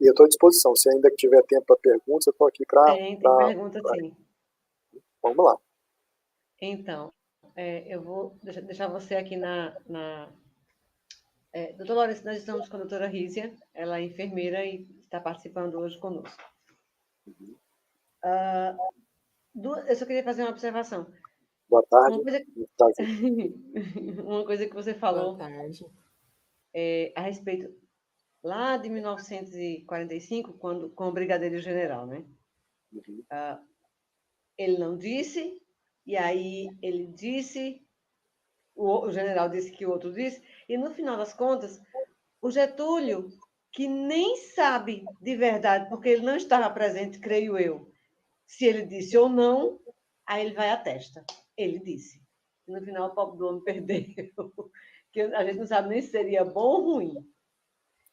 E eu estou à disposição. Se ainda tiver tempo para perguntas, eu estou aqui para... Tem pergunta, sim. Vamos lá. Então, eu vou deixar você aqui doutora Lourenço, nós estamos com a doutora Rízia, ela é enfermeira e está participando hoje conosco. Eu só queria fazer uma observação. Boa tarde. Uma coisa que você falou a respeito lá de 1945, com o Brigadeiro General, né? Ele não disse, e aí ele disse, o general disse que o outro disse, e no final das contas, o Getúlio, que nem sabe de verdade, porque ele não estava presente, creio eu, se ele disse ou não, aí ele vai à testa. Ele disse. E no final, o pobre do homem perdeu. Que a gente não sabe nem se seria bom ou ruim.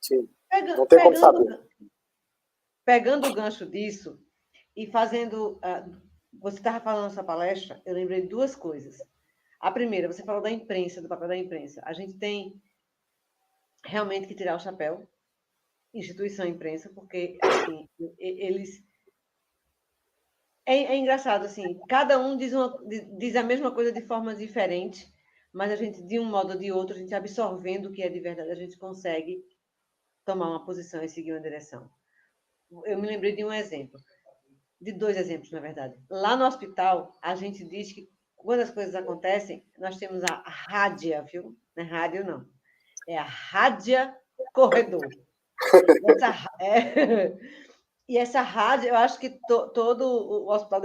Sim, não tem como saber. Pegando o gancho disso e fazendo... você estava falando na sua palestra, eu lembrei de duas coisas. A primeira, você falou da imprensa, do papel da imprensa. A gente tem realmente que tirar o chapéu, instituição imprensa, porque assim, eles... É engraçado, assim, cada um diz a mesma coisa de forma diferente, mas a gente, de um modo ou de outro, a gente absorvendo o que é de verdade, a gente consegue tomar uma posição e seguir uma direção. Eu me lembrei de um exemplo, de dois exemplos, na verdade. Lá no hospital, a gente diz que quando as coisas acontecem, nós temos a rádia, viu? Não é rádio, não. É a rádia corredor. E essa rádio, eu acho que todo o hospital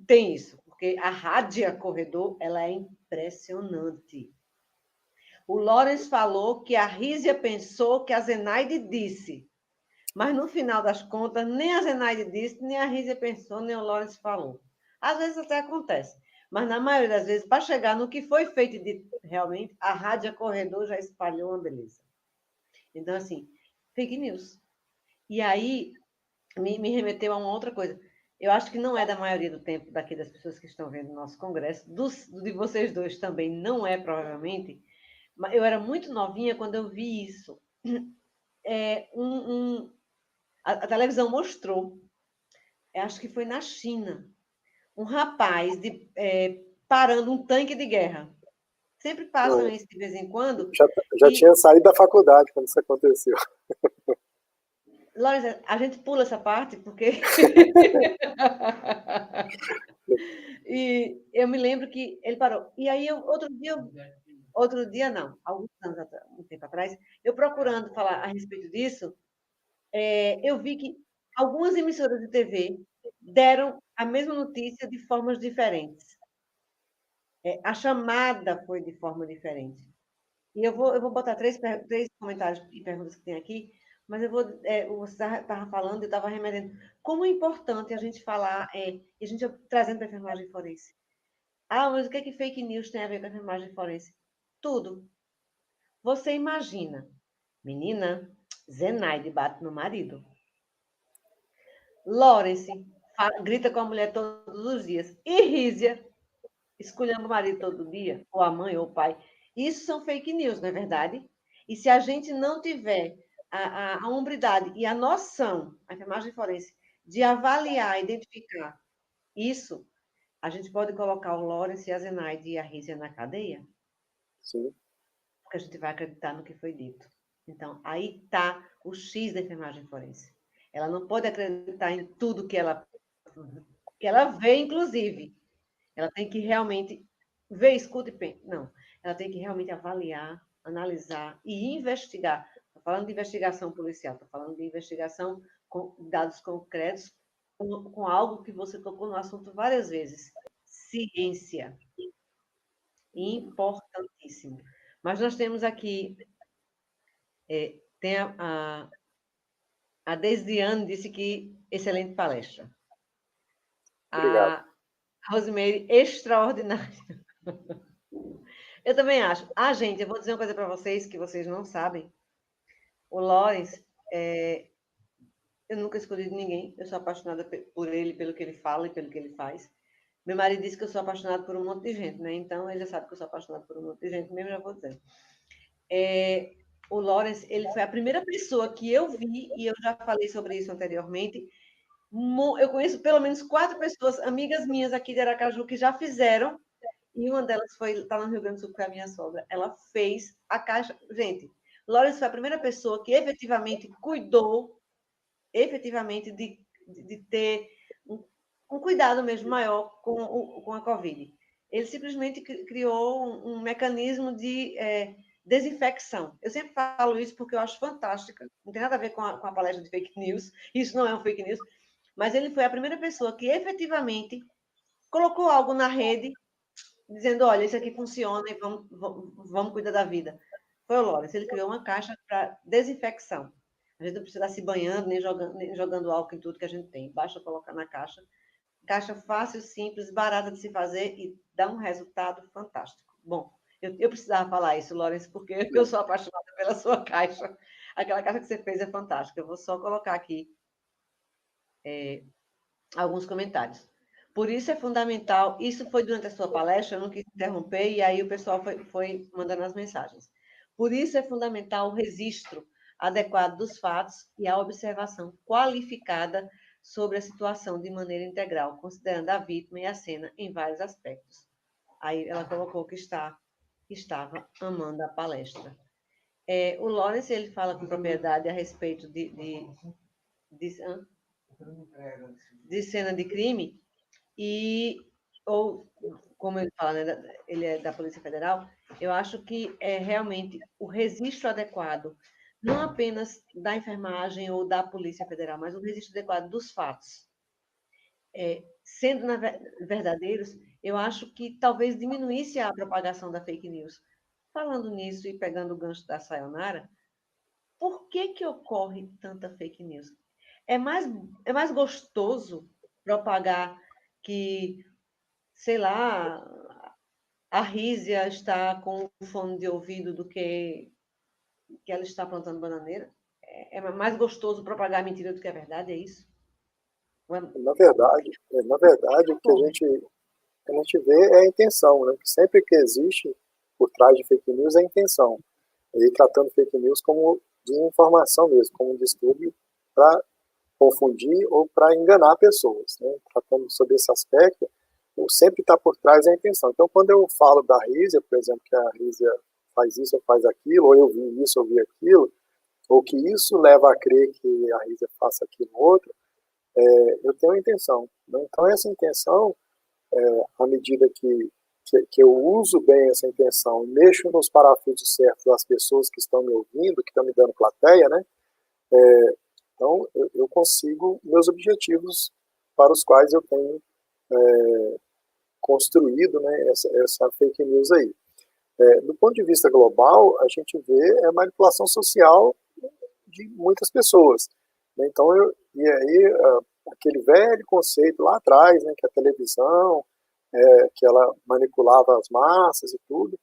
tem isso, porque a rádia corredor, ela é impressionante. O Lawrence falou que a Rízia pensou que a Zenaide disse, mas no final das contas, nem a Zenaide disse, nem a Rízia pensou, nem o Lawrence falou. Às vezes até acontece, mas na maioria das vezes, para chegar no que foi feito de realmente, a rádio corredor já espalhou uma beleza. Então, assim, fake news. E aí, me remeteu a uma outra coisa. Eu acho que não é da maioria do tempo daqui das pessoas que estão vendo o nosso congresso, de vocês dois também não é, provavelmente, mas eu era muito novinha quando eu vi isso. A televisão mostrou, acho que foi na China, um rapaz parando um tanque de guerra. Sempre passam isso de vez em quando. Já tinha saído da faculdade quando isso aconteceu. Lóris, a gente pula essa parte porque... E eu me lembro que ele parou. E aí, outro dia não, alguns anos atrás, um tempo atrás, eu procurando falar a respeito disso, eu vi que algumas emissoras de TV deram a mesma notícia de formas diferentes. A chamada foi de forma diferente. E eu vou botar três comentários e perguntas que tem aqui, mas você estava falando, eu estava remetendo. Como é importante a gente falar, e a gente trazendo para a enfermagem forense. Mas o que fake news tem a ver com a enfermagem forense? Tudo. Você imagina, menina, Zenaide bate no marido. Lawrence grita com a mulher todos os dias. E Rízia escolhendo o marido todo dia, ou a mãe ou o pai. Isso são fake news, não é verdade? E se a gente não tiver a hombridade e a noção, a enfermagem forense, de avaliar, identificar isso, a gente pode colocar o Lawrence, a Zenaide e a Rízia na cadeia? Sim. Porque a gente vai acreditar no que foi dito. Então, aí está o X da enfermagem forense. Ela não pode acreditar em tudo que ela vê, inclusive. Ela tem que realmente ver, escuta e pensa. Não, ela tem que realmente avaliar, analisar e investigar. Estou falando de investigação policial, estou falando de investigação com dados concretos, com algo que você tocou no assunto várias vezes. Ciência. Importantíssimo. Mas nós temos aqui, tem a Desiane disse que excelente palestra. Obrigado. A Rosemary, extraordinária. Eu também acho. Gente, eu vou dizer uma coisa para vocês que vocês não sabem. O Lawrence, eu nunca escolhi de ninguém. Eu sou apaixonada por ele, pelo que ele fala e pelo que ele faz. Meu marido disse que eu sou apaixonado por um monte de gente, né? Então, ele já sabe que eu sou apaixonado por um monte de gente, mesmo já vou dizer. O Lawrence, ele foi a primeira pessoa que eu vi, e eu já falei sobre isso anteriormente. Eu conheço pelo menos 4 pessoas, amigas minhas aqui de Aracaju, que já fizeram, e uma delas está no Rio Grande do Sul, que é a minha sogra. Ela fez a caixa. Gente, Lawrence foi a primeira pessoa que efetivamente cuidou, efetivamente, de ter um cuidado mesmo maior com a Covid. Ele simplesmente criou um mecanismo de desinfecção. Eu sempre falo isso porque eu acho fantástica. Não tem nada a ver com a palestra de fake news. Isso não é um fake news. Mas ele foi a primeira pessoa que efetivamente colocou algo na rede, dizendo, olha, isso aqui funciona e vamos cuidar da vida. Foi o Lawrence. Ele criou uma caixa para desinfecção. A gente não precisa estar se banhando, nem jogando álcool em tudo que a gente tem. Basta colocar na caixa. Caixa fácil, simples, barata de se fazer e dá um resultado fantástico. Bom, eu precisava falar isso, Lawrence, porque eu sou apaixonada pela sua caixa. Aquela caixa que você fez é fantástica. Eu vou só colocar aqui alguns comentários. Por isso é fundamental, isso foi durante a sua palestra, eu não quis interromper, e aí o pessoal foi mandando as mensagens. Por isso é fundamental o registro adequado dos fatos e a observação qualificada sobre a situação de maneira integral, considerando a vítima e a cena em vários aspectos. Aí ela colocou que estava amando a palestra. O Lawrence, ele fala com propriedade a respeito de cena de crime, ou como ele fala, né, ele é da Polícia Federal, eu acho que é realmente o registro adequado, não apenas da enfermagem ou da Polícia Federal, mas o registro adequado dos fatos. Sendo verdadeiros, eu acho que talvez diminuísse a propagação da fake news. Falando nisso e pegando o gancho da Sayonara, por que ocorre tanta fake news? É mais gostoso propagar que, sei lá, a Rízia está com um fone de ouvido do que ela está plantando bananeira? É mais gostoso propagar mentira do que a verdade, é isso? Na verdade, o que a gente vê é a intenção, né? Sempre que existe por trás de fake news é a intenção. E tratando fake news como desinformação mesmo, como um distúrbio para confundir ou para enganar pessoas, né? Tratando sobre esse aspecto, sempre está por trás a intenção. Então, quando eu falo da Rízia, por exemplo, que a Rízia faz isso ou faz aquilo, ou eu vi isso ou vi aquilo, ou que isso leva a crer que a Rízia faça aquilo ou outro, eu tenho a intenção. Né? Então, essa intenção, à medida que eu uso bem essa intenção, mexo nos parafusos certos das pessoas que estão me ouvindo, que estão me dando plateia, né? Então, eu consigo meus objetivos para os quais eu tenho construído, né, essa fake news aí. Do ponto de vista global, a gente vê a manipulação social de muitas pessoas. Né? Então, e aí, aquele velho conceito lá atrás, né, que a televisão, que ela manipulava as massas e tudo,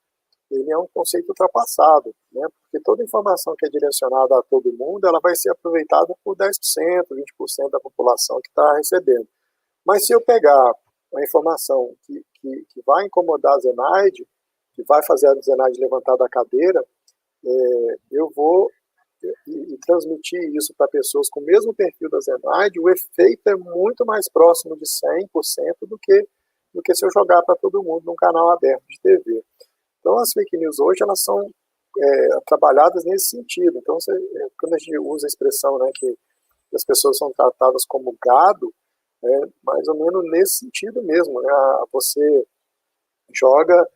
ele é um conceito ultrapassado, né? Porque toda informação que é direcionada a todo mundo, ela vai ser aproveitada por 10%, 20% da população que está recebendo. Mas se eu pegar uma informação que vai incomodar a Zenaide, que vai fazer a Zenaide levantar da cadeira, eu vou e transmitir isso para pessoas com o mesmo perfil da Zenaide, o efeito é muito mais próximo de 100% do que se eu jogar para todo mundo num canal aberto de TV. Então, as fake news hoje, elas são trabalhadas nesse sentido. Então, quando a gente usa a expressão, né, que as pessoas são tratadas como gado, mais ou menos nesse sentido mesmo. Né, você joga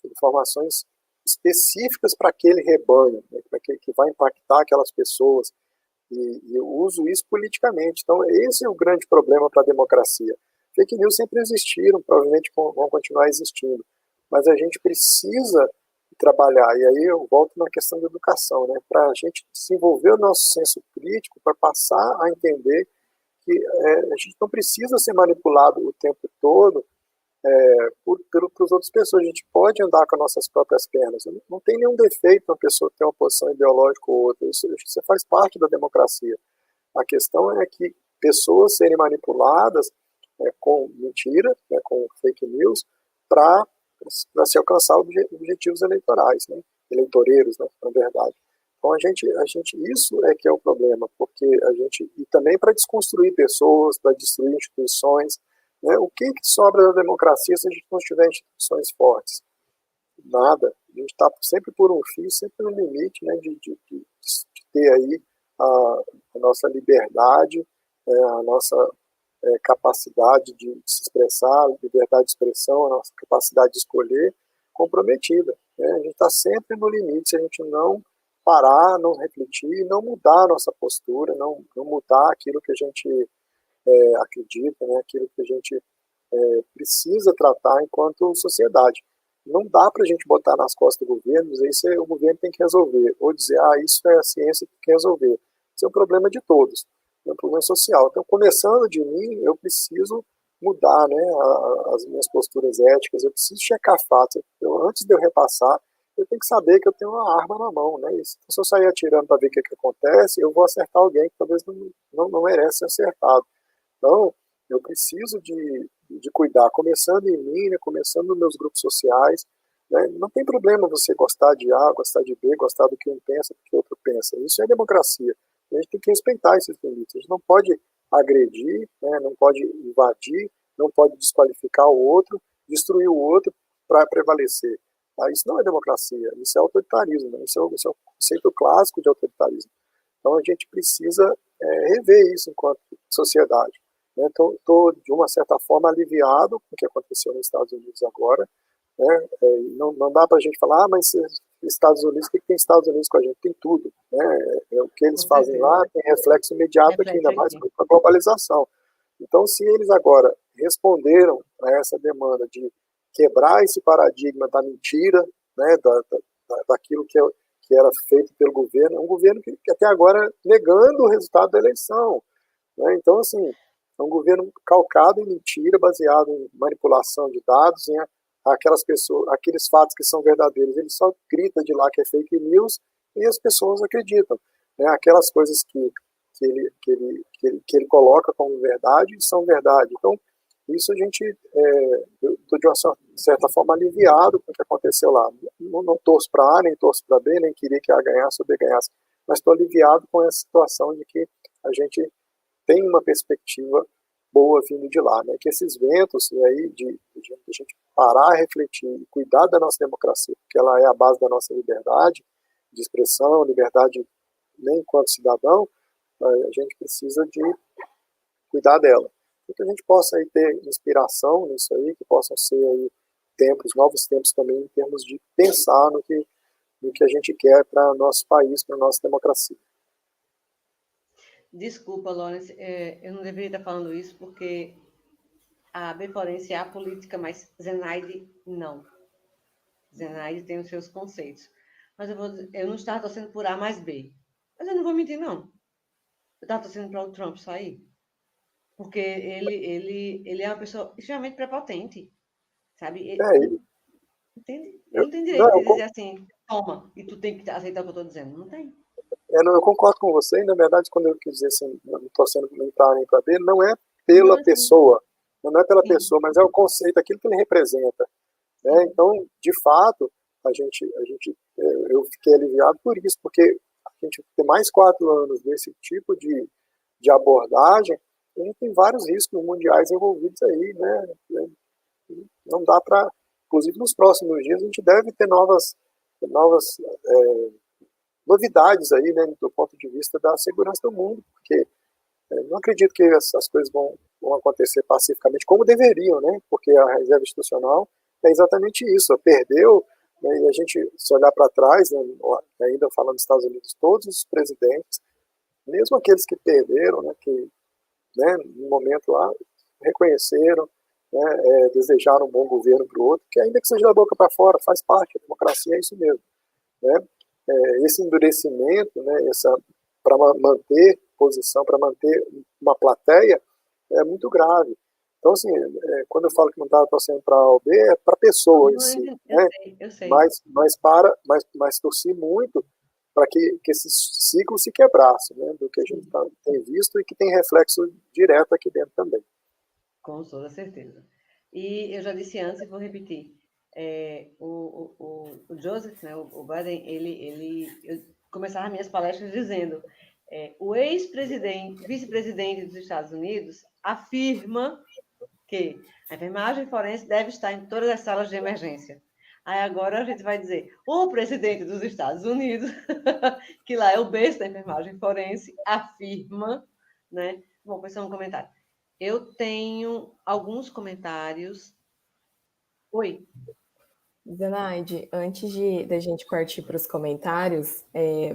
informações específicas para aquele rebanho, né, que vai impactar aquelas pessoas, e eu uso isso politicamente. Então, esse é o grande problema para a democracia. Fake news sempre existiram, provavelmente vão continuar existindo, mas a gente precisa trabalhar, e aí eu volto na questão da educação, né, para a gente desenvolver o nosso senso crítico, para passar a entender que a gente não precisa ser manipulado o tempo todo pelas outras pessoas. A gente pode andar com as nossas próprias pernas. Não tem nenhum defeito uma pessoa ter uma posição ideológica ou outra. Isso faz parte da democracia. A questão é que pessoas serem manipuladas com mentira, né, com fake news, para se alcançar objetivos eleitorais, né, eleitoreiros, né, na verdade. Então, isso é que é o problema, porque e também para desconstruir pessoas, para destruir instituições, né, o que sobra da democracia se a gente não tiver instituições fortes? Nada. A gente está sempre por um fio, sempre no limite, né, de ter aí a nossa liberdade, a nossa capacidade de se expressar, liberdade de expressão, a nossa capacidade de escolher, comprometida, né? A gente está sempre no limite se a gente não parar, não refletir, não mudar a nossa postura, não mudar aquilo que a gente acredita, né? Aquilo que a gente precisa tratar enquanto sociedade. Não dá para a gente botar nas costas do governo, dizer isso o governo tem que resolver, ou dizer, isso é a ciência que tem que resolver. Isso é um problema de todos, é um problema social. Então, começando de mim, eu preciso mudar, né, as minhas posturas éticas, eu preciso checar fatos. Antes de eu repassar, eu tenho que saber que eu tenho uma arma na mão, né? E se eu sair atirando para ver o que acontece, eu vou acertar alguém que talvez não merece ser acertado. Então, eu preciso de cuidar, começando em mim, né, começando nos meus grupos sociais. Né? Não tem problema você gostar de A, gostar de B, gostar do que um pensa, do que o outro pensa. Isso é democracia. A gente tem que respeitar esses limites. A gente não pode agredir, né, não pode invadir, não pode desqualificar o outro, destruir o outro para prevalecer. Tá? Isso não é democracia, isso é autoritarismo. Né? Isso é um conceito clássico de autoritarismo. Então a gente precisa rever isso enquanto sociedade. Estou, de uma certa forma, aliviado com o que aconteceu nos Estados Unidos agora. Né? Não dá para a gente falar, mas Estados Unidos, o que tem Estados Unidos com a gente? Tem tudo. Né? O que eles fazem lá tem reflexo imediato aqui, ainda mais com a globalização. Então, se eles agora responderam a essa demanda de quebrar esse paradigma da mentira, né, daquilo que era feito pelo governo, é um governo que até agora negando o resultado da eleição. Né? Então, assim, é um governo calcado em mentira, baseado em manipulação de dados, em aqueles fatos que são verdadeiros. Ele só grita de lá que é fake news e as pessoas acreditam. Né? Aquelas coisas que ele coloca como verdade são verdade. Então, isso eu estou de uma certa forma aliviado com o que aconteceu lá. Não torço para A, nem torço para B, nem queria que A ganhasse ou B ganhasse, mas estou aliviado com essa situação de que a gente tem uma perspectiva boa vindo de lá, né? Que esses ventos, e aí de a gente parar, refletir e cuidar da nossa democracia, porque ela é a base da nossa liberdade de expressão, liberdade nem enquanto cidadão, a gente precisa de cuidar dela. E que a gente possa aí ter inspiração nisso aí, que possam ser aí novos tempos também em termos de pensar no que a gente quer para o nosso país, para a nossa democracia. Desculpa, Lawrence, eu não deveria estar falando isso, porque a Beforense é a política, mas Zenaide não. Zenaide tem os seus conceitos. Mas eu não estava torcendo por A mais B. Mas eu não vou mentir, não. Eu estava torcendo para o Trump sair. Porque ele é uma pessoa extremamente prepotente. Sabe? Entende? Ele não tem direito de dizer assim, toma, e tu tem que aceitar o que eu estou dizendo. Não tem. Eu concordo com você, e na verdade, quando eu quis dizer assim, não estou sendo nem para A nem para B, não é pela pessoa, não é pela pessoa, mas é o conceito, aquilo que ele representa. Né? Então, de fato, eu fiquei aliviado por isso, porque a gente tem mais 4 anos desse tipo de abordagem, a gente tem vários riscos mundiais envolvidos aí, né? Não dá para, inclusive nos próximos dias, a gente deve ter novas novidades aí, né, do ponto de vista da segurança do mundo, porque não acredito que essas coisas vão acontecer pacificamente como deveriam, né, porque a reserva institucional é exatamente isso, perdeu, né, e a gente, se olhar para trás, né, ainda falando dos Estados Unidos, todos os presidentes, mesmo aqueles que perderam, né, que, né, no momento lá, reconheceram, né, desejaram um bom governo para o outro, que ainda que seja da boca para fora, faz parte, a democracia é isso mesmo, né. Esse endurecimento, né, para manter posição, para manter uma plateia, é muito grave. Então, assim, quando eu falo que não estava torcendo para A ou B, é para a pessoa em si. Eu sei. Mas torci muito para que esse ciclo se quebrasse, né, do que a gente tem visto e que tem reflexo direto aqui dentro também. Com toda certeza. E eu já disse antes e vou repetir. O Joseph, né, o Biden, eu começava minhas palestras dizendo o ex-presidente, vice-presidente dos Estados Unidos afirma que a enfermagem forense deve estar em todas as salas de emergência. Aí agora a gente vai dizer, o presidente dos Estados Unidos, que lá é o berço da enfermagem forense, afirma, né? Bom, foi só um comentário. Eu tenho alguns comentários. Oi. Zenaide, antes da gente partir para os comentários,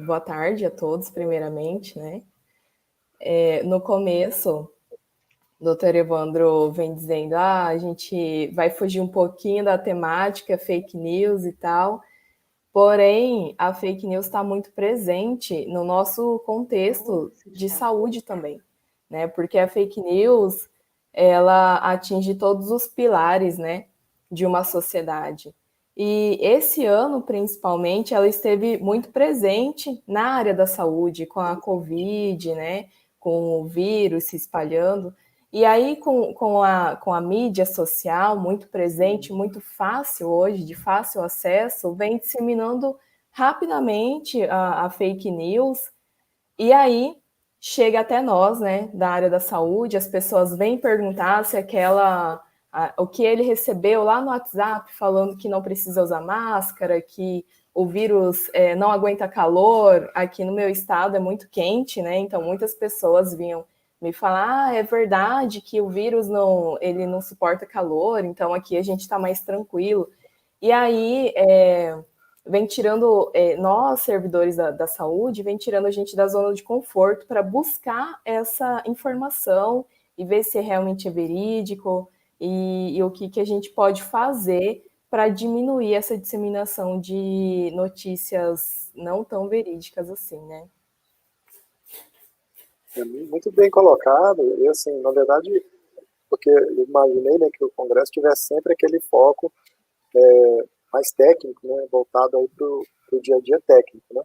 boa tarde a todos, primeiramente, né? No começo, o doutor Evandro vem dizendo, a gente vai fugir um pouquinho da temática fake news e tal, porém, a fake news está muito presente no nosso contexto de saúde também, né? Porque a fake news, ela atinge todos os pilares, né, de uma sociedade. E esse ano, principalmente, ela esteve muito presente na área da saúde, com a Covid, né, com o vírus se espalhando. E aí, com a mídia social muito presente, muito fácil hoje, de fácil acesso, vem disseminando rapidamente a fake news. E aí, chega até nós, né, da área da saúde, as pessoas vêm perguntar se o que ele recebeu lá no WhatsApp, falando que não precisa usar máscara, que o vírus não aguenta calor. Aqui no meu estado é muito quente, né? Então muitas pessoas vinham me falar, é verdade que o vírus ele não suporta calor, então aqui a gente está mais tranquilo. E aí vem tirando, nós, servidores da saúde, vem tirando a gente da zona de conforto para buscar essa informação e ver se realmente é verídico e o que a gente pode fazer para diminuir essa disseminação de notícias não tão verídicas assim, né? Muito bem colocado, e assim, na verdade, porque eu imaginei, né, que o Congresso tivesse sempre aquele foco mais técnico, né, voltado aí para o dia a dia técnico, né?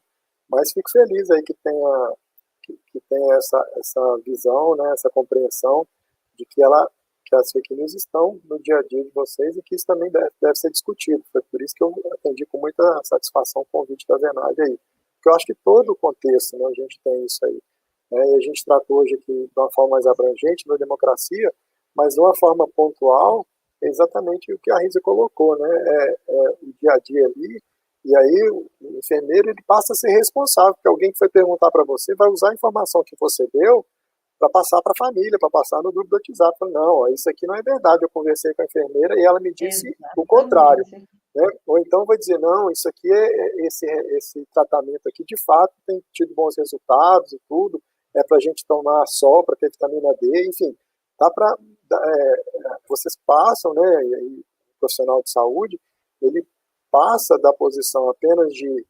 Mas fico feliz aí que tenha essa visão, né, essa compreensão de que as fake news estão no dia a dia de vocês e que isso também deve ser discutido. Foi por isso que eu atendi com muita satisfação o convite da Zenaide aí. Porque eu acho que todo o contexto, né, a gente tem isso aí. E a gente tratou hoje aqui de uma forma mais abrangente da democracia, mas de uma forma pontual, é exatamente o que a Risa colocou, né? O dia a dia ali, e aí o enfermeiro ele passa a ser responsável, porque alguém que foi perguntar para você vai usar a informação que você deu para passar para a família, para passar no grupo do WhatsApp. Fala, não, isso aqui não é verdade, eu conversei com a enfermeira e ela me disse o contrário. Né? Ou então vai dizer, não, isso aqui esse tratamento aqui de fato tem tido bons resultados e tudo, é para a gente tomar sol, para ter vitamina D, enfim, vocês passam, né, e aí, o profissional de saúde, ele passa da posição apenas de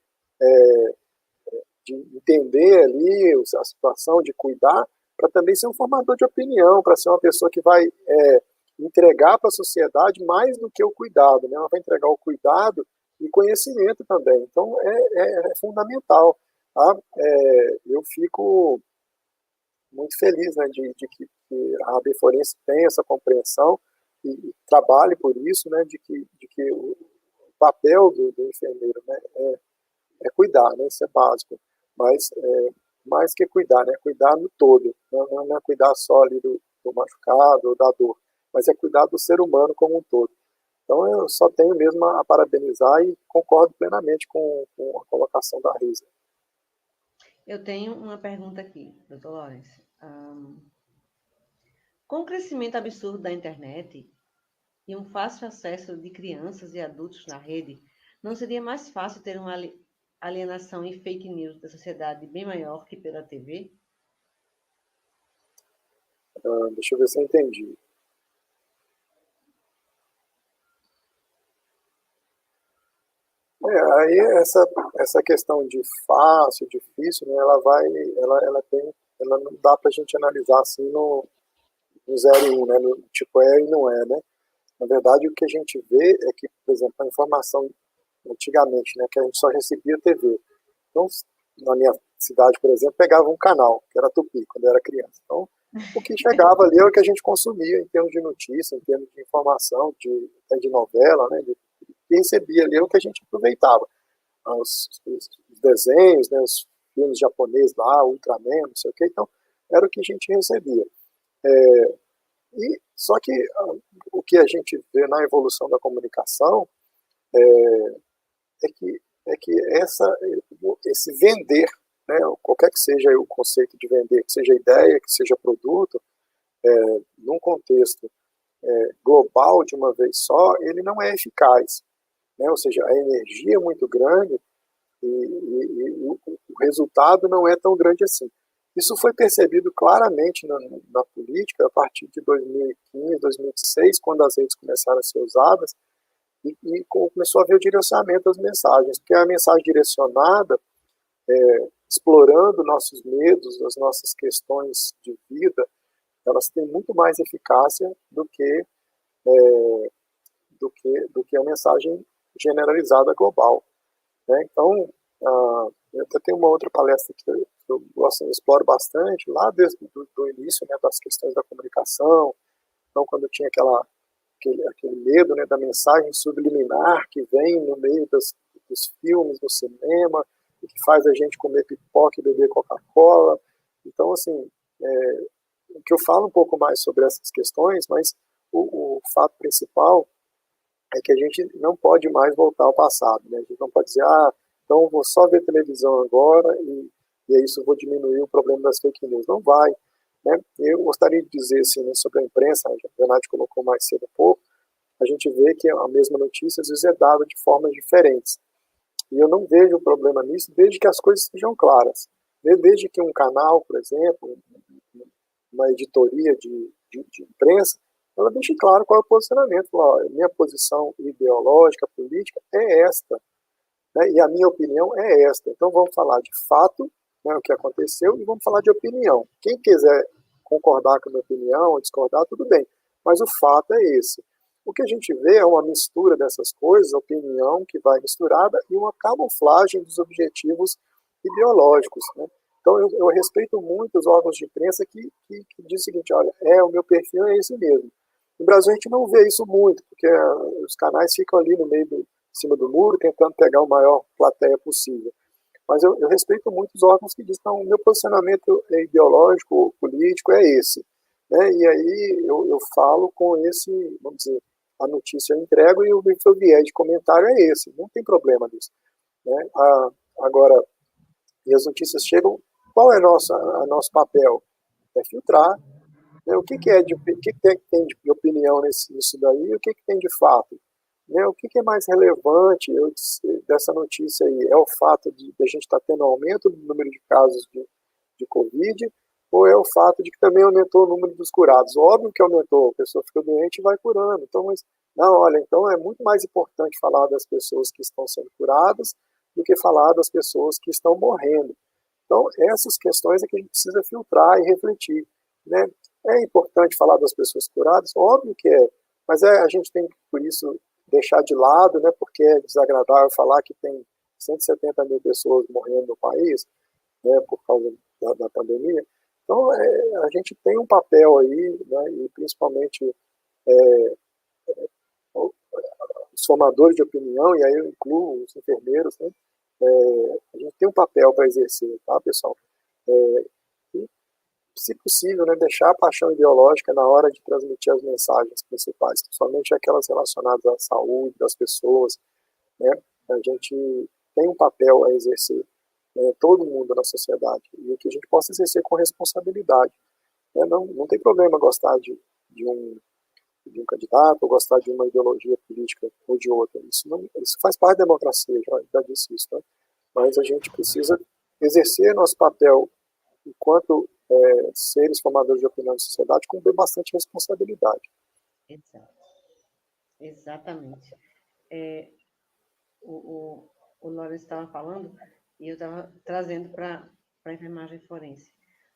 entender ali a situação, de cuidar, para também ser um formador de opinião, para ser uma pessoa que vai entregar para a sociedade mais do que o cuidado, né? Ela vai entregar o cuidado e conhecimento também. Então, é fundamental. Tá? Eu fico muito feliz, né, de que a AB Forense tenha essa compreensão e trabalhe por isso, né, de que o papel do enfermeiro, né, é cuidar, né, isso é básico, mas mais que cuidar, né, cuidar no todo, não é cuidar só ali do machucado ou da dor, mas é cuidar do ser humano como um todo. Então eu só tenho mesmo a parabenizar e concordo plenamente com a colocação da Risa. Eu tenho uma pergunta aqui, doutor Lawrence. Com o crescimento absurdo da internet e um fácil acesso de crianças e adultos na rede, não seria mais fácil ter uma alienação e fake news da sociedade bem maior que pela TV? Deixa eu ver se eu entendi. Aí essa questão de fácil, difícil, né, ela não dá para a gente analisar assim no 0 e 1, né, no tipo e não é, né. Na verdade, o que a gente vê é que, por exemplo, a informação antigamente, né, que a gente só recebia TV. Então, na minha cidade, por exemplo, pegava um canal, que era Tupi, quando eu era criança. Então, o que chegava ali era o que a gente consumia em termos de notícia, em termos de informação, de novela, né? Que recebia ali era o que a gente aproveitava. Os desenhos, né? Os filmes japoneses lá, Ultraman, não sei o que, então era o que a gente recebia. Só que o que a gente vê na evolução da comunicação é que esse vender, né, qualquer que seja o conceito de vender, que seja ideia, que seja produto, num contexto global de uma vez só, ele não é eficaz. Né? Ou seja, a energia é muito grande e o resultado não é tão grande assim. Isso foi percebido claramente na política a partir de 2015, 2016, quando as redes começaram a ser usadas e começou a haver o direcionamento das mensagens, porque a mensagem direcionada, explorando nossos medos, as nossas questões de vida, elas têm muito mais eficácia do que a mensagem generalizada global. Né? Então, eu até tenho uma outra palestra que eu exploro bastante, lá desde do início, né, das questões da comunicação. Então, quando tinha aquele medo, né, da mensagem subliminar que vem no meio dos filmes, do cinema, e que faz a gente comer pipoca e beber Coca-Cola. Então, assim, o que eu falo um pouco mais sobre essas questões, mas o fato principal é que a gente não pode mais voltar ao passado. Né? A gente não pode dizer, então eu vou só ver televisão agora e é isso, eu vou diminuir o problema das fake news. Não vai. Né? Eu gostaria de dizer assim, né, sobre a imprensa, a Renate colocou mais cedo um pouco, a gente vê que a mesma notícia às vezes é dada de formas diferentes. E eu não vejo problema nisso desde que as coisas sejam claras. Desde que um canal, por exemplo, uma editoria de imprensa, ela deixa claro qual é o posicionamento. Fala, minha posição ideológica, política é esta, né, e a minha opinião é esta. Então vamos falar de fato, né, o que aconteceu, e vamos falar de opinião. Quem quiser concordar com a minha opinião ou discordar, tudo bem, mas o fato é esse. O que a gente vê é uma mistura dessas coisas, opinião que vai misturada e uma camuflagem dos objetivos ideológicos. Né? Então eu respeito muito os órgãos de imprensa que dizem o seguinte, olha, o meu perfil é esse mesmo. No Brasil a gente não vê isso muito, porque os canais ficam ali no meio em cima do muro, tentando pegar o maior plateia possível. Mas eu respeito muito os órgãos que dizem, não, o meu posicionamento ideológico, político é esse. Né? E aí eu falo com esse, vamos dizer, a notícia eu entrego e o meu viés de comentário é esse, não tem problema nisso. Né? Agora, e as notícias chegam, qual é nosso papel? É filtrar. Né? O que tem de opinião nisso daí e o que tem de fato? Né? O que é mais relevante dessa notícia aí? É o fato de a gente estar tendo aumento do número de casos de Covid ou é o fato de que também aumentou o número dos curados? Óbvio que aumentou, a pessoa fica doente e vai curando. Então, então é muito mais importante falar das pessoas que estão sendo curadas do que falar das pessoas que estão morrendo. Então, essas questões é que a gente precisa filtrar e refletir. Né? É importante falar das pessoas curadas? Óbvio que é, mas a gente tem que, por isso, deixar de lado, né, porque é desagradável falar que tem 170 mil pessoas morrendo no país, né, por causa da pandemia. Então, a gente tem um papel aí, né, e principalmente os formadores de opinião, e aí eu incluo os enfermeiros, né, a gente tem um papel para exercer, tá, pessoal? E, se possível, né, deixar a paixão ideológica na hora de transmitir as mensagens principais, principalmente aquelas relacionadas à saúde das pessoas. Né? A gente tem um papel a exercer, né, todo mundo na sociedade, e que a gente possa exercer com responsabilidade. Né? Não tem problema gostar de um candidato ou gostar de uma ideologia política ou de outra. Isso faz parte da democracia, já disse isso. Né? Mas a gente precisa exercer nosso papel enquanto seres formadores de opinião na sociedade com bastante responsabilidade. Exato. Exatamente. O Lourenço estava falando e eu estava trazendo para a enfermagem forense.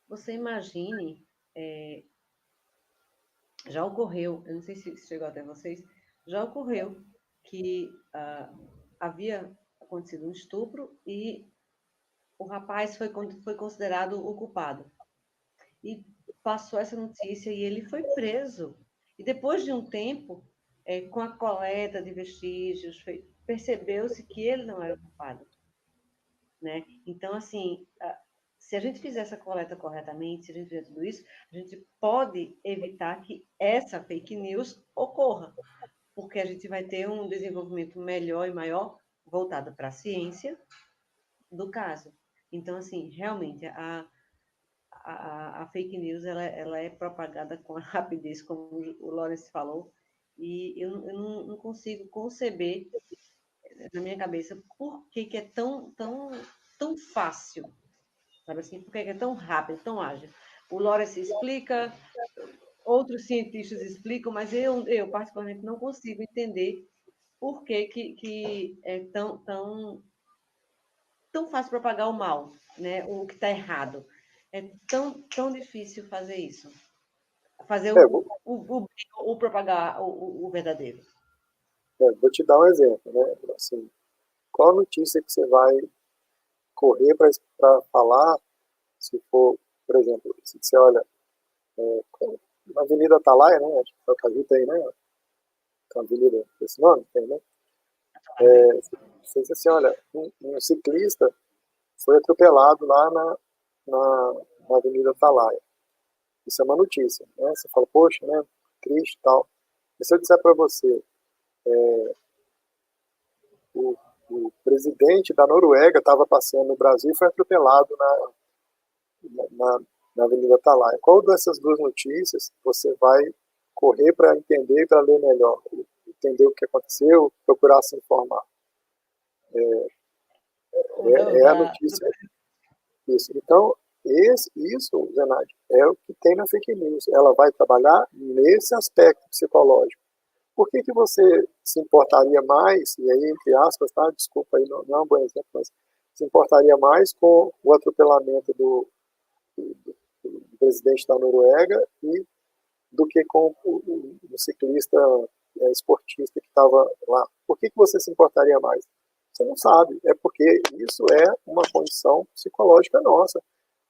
Você imagine, já ocorreu, eu não sei se chegou até vocês, já ocorreu que havia acontecido um estupro e o rapaz foi considerado o culpado. E passou essa notícia e ele foi preso. E depois de um tempo, com a coleta de vestígios, percebeu-se que ele não era o culpado, né? Então, assim, se a gente fizer essa coleta corretamente, se a gente fizer tudo isso, a gente pode evitar que essa fake news ocorra, porque a gente vai ter um desenvolvimento melhor e maior voltado para a ciência do caso. Então, assim, realmente, a fake news ela é propagada com a rapidez, como o Lawrence falou, e eu não consigo conceber na minha cabeça por que é tão fácil, sabe assim, por que é tão rápido, tão ágil. O Lawrence explica, outros cientistas explicam, mas eu particularmente não consigo entender por que é tão fácil propagar o mal, né? O que está errado. É tão difícil fazer isso. Fazer o propagar o verdadeiro. Vou te dar um exemplo, né? Assim, qual notícia que você vai correr para falar, se for, por exemplo, se você olha, na Avenida Atalaia, né? Acho que é o Caju tem, né? A avenida desse nome, tem, né? Você diz assim, olha, um ciclista foi atropelado lá na Avenida Atalaia. Isso é uma notícia, né? Você fala, poxa, né? Triste e tal. E se eu disser para você, o presidente da Noruega estava passeando no Brasil e foi atropelado na Avenida Atalaia. Qual dessas duas notícias você vai correr para entender, para ler melhor? Entender o que aconteceu, procurar se informar? É a notícia. Isso. Então, isso, Zenade, é o que tem na fake news. Ela vai trabalhar nesse aspecto psicológico. Por que você se importaria mais, e aí, entre aspas, tá? Desculpa aí, não é um bom exemplo, mas se importaria mais com o atropelamento do presidente da Noruega do que com o ciclista esportista que estava lá? Por que você se importaria mais? Você não sabe. É porque isso é uma condição psicológica nossa.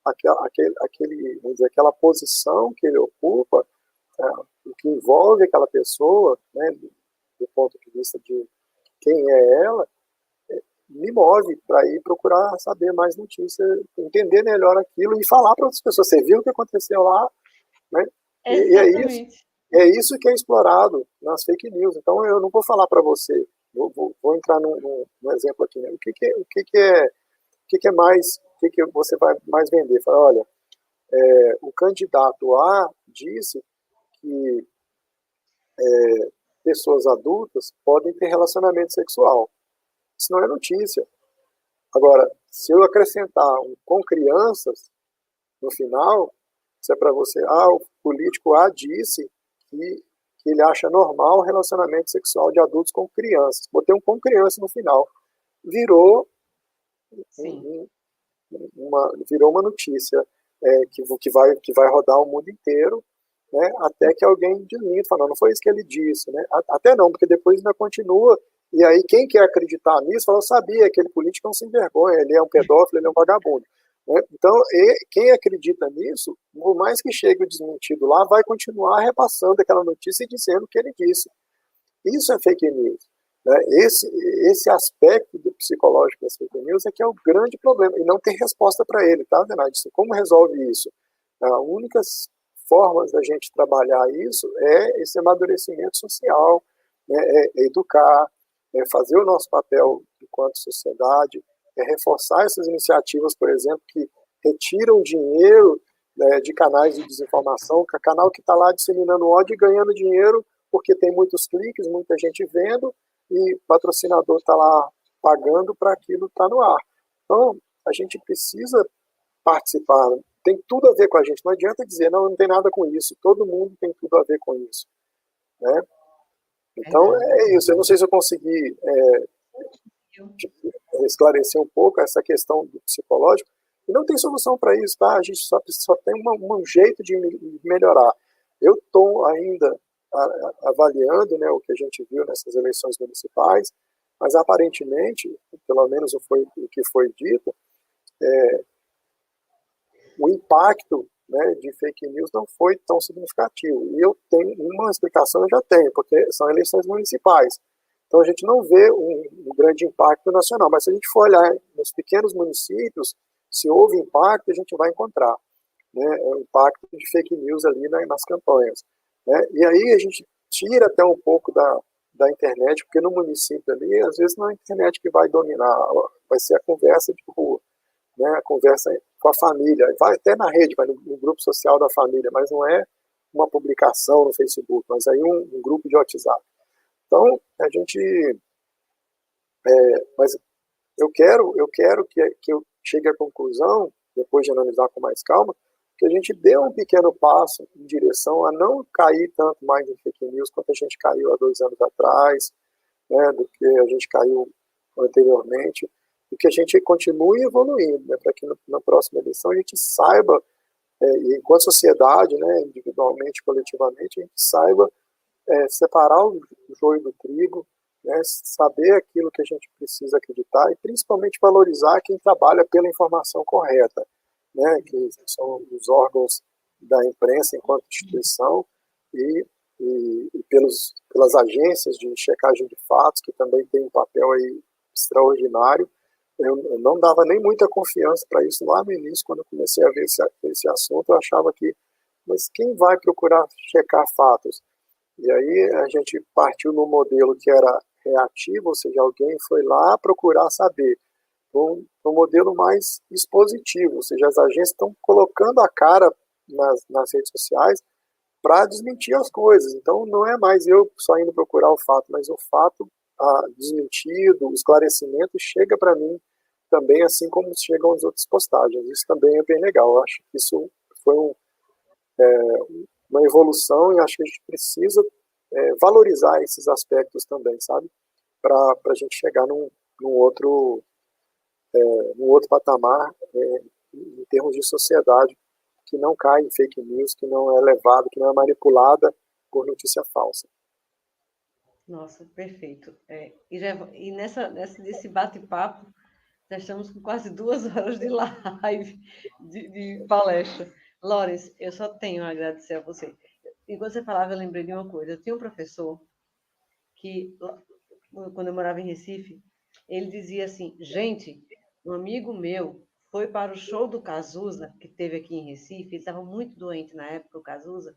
Vamos dizer, aquela posição que ele ocupa, o que envolve aquela pessoa, né, do ponto de vista de quem é ela, me move para ir procurar saber mais notícias, entender melhor aquilo e falar para outras pessoas. Você viu o que aconteceu lá? Né? E é isso que é explorado nas fake news. Então, eu não vou falar para você, vou entrar num exemplo aqui. Né? O que é mais, o que você vai mais vender? Fala, olha, o candidato A disse que pessoas adultas podem ter relacionamento sexual. Isso não é notícia. Agora, se eu acrescentar com crianças no final, isso é para você, o político A disse que ele acha normal o relacionamento sexual de adultos com crianças. Botei um com criança no final. Virou uma notícia que vai rodar o mundo inteiro, né, até que alguém desminta, fala, não foi isso que ele disse. Né? Até não, porque depois ainda continua, e aí quem quer acreditar nisso, fala, eu sabia, aquele político é um sem vergonha, ele é um pedófilo, ele é um vagabundo. Né? Então, quem acredita nisso, por mais que chegue o desmentido lá, vai continuar repassando aquela notícia e dizendo o que ele disse. Isso é fake news. Né? Esse aspecto do psicológico das fake news é que é o grande problema, e não tem resposta para ele, tá, Zenade? Como resolve isso? A única forma da gente trabalhar isso é esse amadurecimento social, né? É educar, é fazer o nosso papel enquanto sociedade, é reforçar essas iniciativas, por exemplo, que retiram dinheiro, né, de canais de desinformação, que é canal que está lá disseminando ódio e ganhando dinheiro porque tem muitos cliques, muita gente vendo, e o patrocinador está lá pagando para aquilo estar no ar. Então, a gente precisa participar, tem tudo a ver com a gente, não adianta dizer, não tem nada com isso, todo mundo tem tudo a ver com isso. Né? Então, é isso, eu não sei se eu consegui esclarecer um pouco essa questão do psicológico, e não tem solução para isso, tá? A gente só tem um jeito de melhorar. Eu estou ainda avaliando, né, o que a gente viu nessas eleições municipais, mas aparentemente, pelo menos foi o que foi dito, o impacto né, de fake news não foi tão significativo. E eu tenho uma explicação, eu já tenho, porque são eleições municipais. Então a gente não vê um grande impacto nacional, mas se a gente for olhar nos pequenos municípios, se houve impacto, a gente vai encontrar, né, o impacto de fake news ali, né, nas campanhas. Né? E aí a gente tira até um pouco da internet, porque no município ali, às vezes não é a internet que vai dominar, vai ser a conversa de rua, né, a conversa com a família, vai até na rede, vai no grupo social da família, mas não é uma publicação no Facebook, mas aí um grupo de WhatsApp. Então, a gente, mas eu quero que eu chegue à conclusão, depois de analisar com mais calma, que a gente dê um pequeno passo em direção a não cair tanto mais em fake news quanto a gente caiu há 2 anos atrás, né, do que a gente caiu anteriormente, e que a gente continue evoluindo, né, para que na próxima eleição a gente saiba, e enquanto sociedade, né, individualmente, coletivamente, a gente saiba separar o joio do trigo, né, saber aquilo que a gente precisa acreditar e principalmente valorizar quem trabalha pela informação correta, né, que são os órgãos da imprensa enquanto instituição e pelas agências de checagem de fatos, que também tem um papel aí extraordinário. Eu não dava nem muita confiança para isso lá no início, quando eu comecei a ver esse assunto, eu achava que, mas quem vai procurar checar fatos? E aí a gente partiu num modelo que era reativo, ou seja, alguém foi lá procurar saber. Um modelo mais expositivo, ou seja, as agências estão colocando a cara nas redes sociais para desmentir as coisas. Então não é mais eu só indo procurar o fato, mas o fato desmentido, o esclarecimento chega para mim também, assim como chegam as outras postagens. Isso também é bem legal. Eu acho que isso foi uma evolução e acho que a gente precisa valorizar esses aspectos também, sabe? Para a gente chegar num outro patamar em termos de sociedade que não cai em fake news, que não é levada, que não é manipulada por notícia falsa. Nossa, perfeito. E nesse bate-papo, já estamos com quase 2 horas de live, de palestra. Lores, eu só tenho a agradecer a você. Enquanto você falava, eu lembrei de uma coisa. Eu tinha um professor que, quando eu morava em Recife, ele dizia assim, gente, um amigo meu foi para o show do Cazuza, que teve aqui em Recife, ele estava muito doente na época, o Cazuza,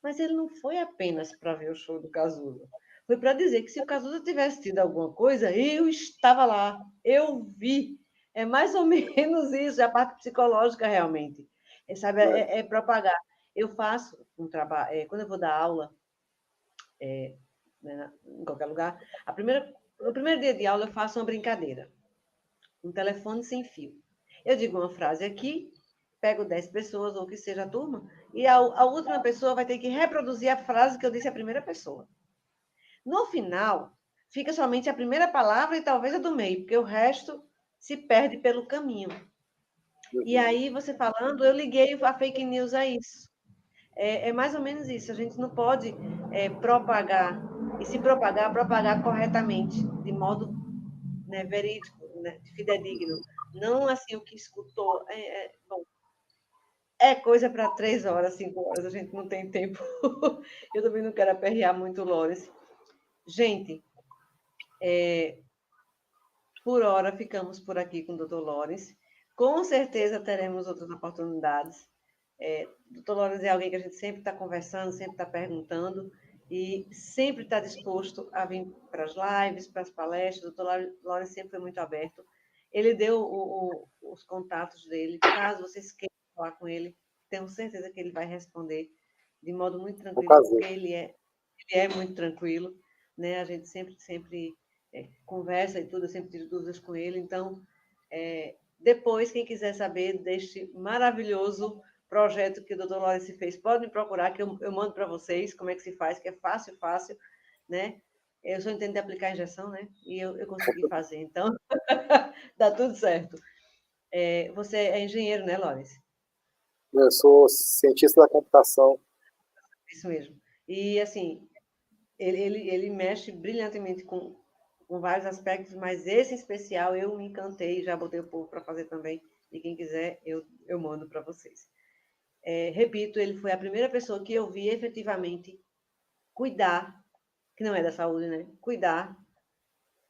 mas ele não foi apenas para ver o show do Cazuza. Foi para dizer que se o Cazuza tivesse tido alguma coisa, eu estava lá, eu vi. É mais ou menos isso, é a parte psicológica realmente. Sabe, é propagar. Eu faço um trabalho, quando eu vou dar aula, né, em qualquer lugar, no primeiro dia de aula eu faço uma brincadeira, um telefone sem fio. Eu digo uma frase aqui, pego 10 pessoas, ou que seja a turma, e a última pessoa vai ter que reproduzir a frase que eu disse à primeira pessoa. No final, fica somente a primeira palavra e talvez a do meio, porque o resto se perde pelo caminho. E aí, você falando, eu liguei a fake news a isso. É mais ou menos isso. A gente não pode propagar, e se propagar corretamente, de modo, né, verídico, né, fidedigno. Não assim o que escutou. Bom, é coisa para 3 horas, 5 horas, a gente não tem tempo. Eu também não quero aperrear muito o Lores. Gente, por hora ficamos por aqui com o Dr. Lores. Com certeza teremos outras oportunidades. Dr. Lores é alguém que a gente sempre está conversando, sempre está perguntando e sempre está disposto a vir para as lives, para as palestras. O Dr. Lores sempre foi muito aberto. Ele deu os contatos dele. Caso vocês queiram falar com ele, tenho certeza que ele vai responder de modo muito tranquilo, porque ele é muito tranquilo, né? A gente sempre conversa e tudo, eu sempre tiro dúvidas com ele. Então, depois, quem quiser saber deste maravilhoso projeto que o Dr. Lawrence fez, pode me procurar, que eu mando para vocês como é que se faz, que é fácil, né? Eu só entendo de aplicar a injeção, né? E eu consegui fazer, então dá tudo certo. Você é engenheiro, né, Lawrence? Eu sou cientista da computação. Isso mesmo. E, assim, ele mexe brilhantemente com vários aspectos, mas esse em especial eu me encantei, já botei o povo para fazer também, e quem quiser eu mando para vocês. repito, ele foi a primeira pessoa que eu vi efetivamente cuidar, que não é da saúde, né? Cuidar,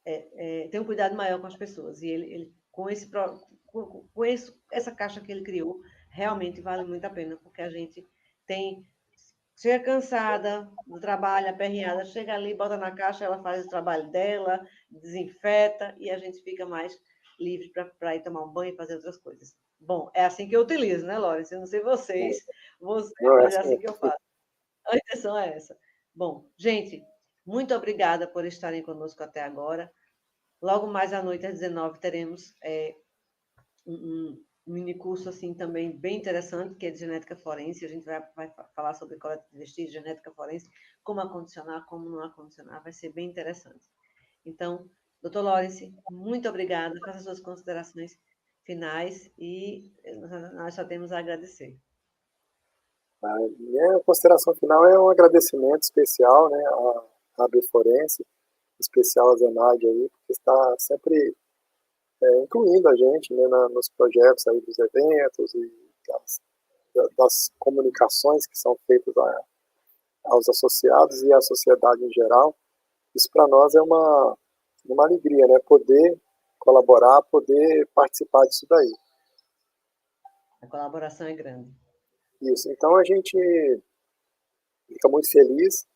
ter um cuidado maior com as pessoas. E ele com essa caixa que ele criou, realmente vale muito a pena, porque a gente chega cansada do trabalho, aperreada, chega ali, bota na caixa, ela faz o trabalho dela, desinfeta, e a gente fica mais livre para ir tomar um banho e fazer outras coisas. Bom, é assim que eu utilizo, né, Lawrence? Eu não sei vocês, Não, mas é assim que eu faço. A intenção é essa. Bom, gente, muito obrigada por estarem conosco até agora. Logo mais à noite, às 19 teremos um mini curso assim também bem interessante, que é de genética forense. A gente vai falar sobre coleta de vestígios, genética forense, como acondicionar, como não acondicionar. Vai ser bem interessante. Então, doutor Lawrence, muito obrigada. Faça suas considerações finais e nós só temos a agradecer. A minha consideração final é um agradecimento especial, né, à AB Forense, especial a Zenaide aí, porque está sempre incluindo a gente, né, nos projetos aí dos eventos e das comunicações que são feitas aos associados e à sociedade em geral. Isso para nós é uma alegria, né, poder colaborar, poder participar disso daí. A colaboração é grande. Isso, então a gente fica muito feliz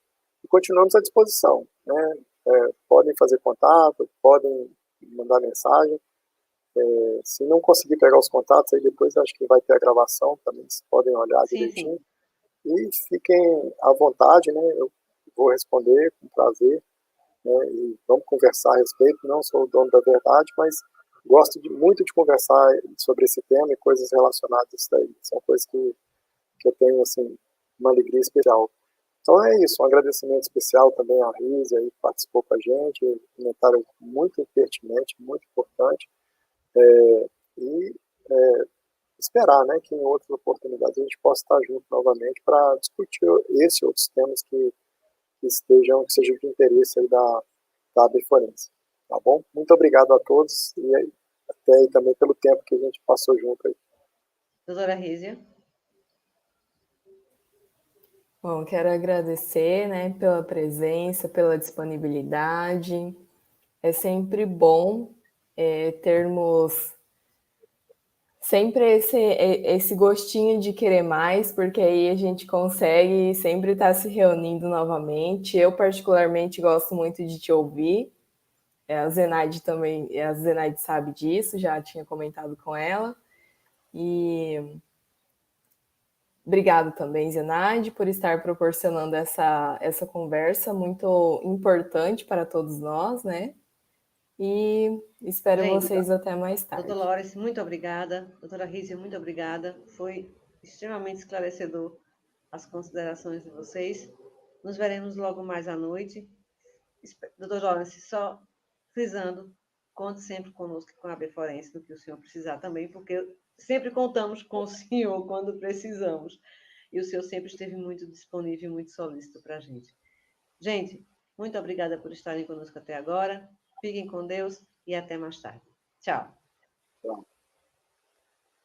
e continuamos à disposição, né? Podem fazer contato, podem mandar mensagem. Se não conseguir pegar os contatos, aí depois acho que vai ter a gravação também, vocês podem olhar direitinho. Sim. E fiquem à vontade, né? Eu vou responder com prazer, né? E vamos conversar a respeito. Não sou o dono da verdade, mas gosto muito de conversar sobre esse tema e coisas relacionadas a isso daí. São coisas que eu tenho, assim, uma alegria especial. Então é isso, um agradecimento especial também à Rízia, que participou com a gente, um comentário muito pertinente, muito importante, e esperar, né, que em outras oportunidades a gente possa estar junto novamente para discutir esse e outros temas que sejam de interesse aí da AB Forense. Tá bom? Muito obrigado a todos e até aí também pelo tempo que a gente passou junto aí. Doutora Rízia. Bom, quero agradecer, né, pela presença, pela disponibilidade. É sempre bom termos sempre esse gostinho de querer mais, porque aí a gente consegue sempre estar se reunindo novamente. Eu, particularmente, gosto muito de te ouvir. A Zenaide também, a Zenaide sabe disso, já tinha comentado com ela. E obrigado também, Zenaide, por estar proporcionando essa conversa muito importante para todos nós, né? E espero vocês até mais tarde. Doutor Lawrence, muito obrigada. Doutora Rízia, muito obrigada. Foi extremamente esclarecedor as considerações de vocês. Nos veremos logo mais à noite. Doutor Lawrence, só frisando, conte sempre conosco, com a AB Forense, no que o senhor precisar também, porque sempre contamos com o senhor quando precisamos. E o senhor sempre esteve muito disponível e muito solícito para a gente. Gente, muito obrigada por estarem conosco até agora. Fiquem com Deus e até mais tarde. Tchau. Tchau.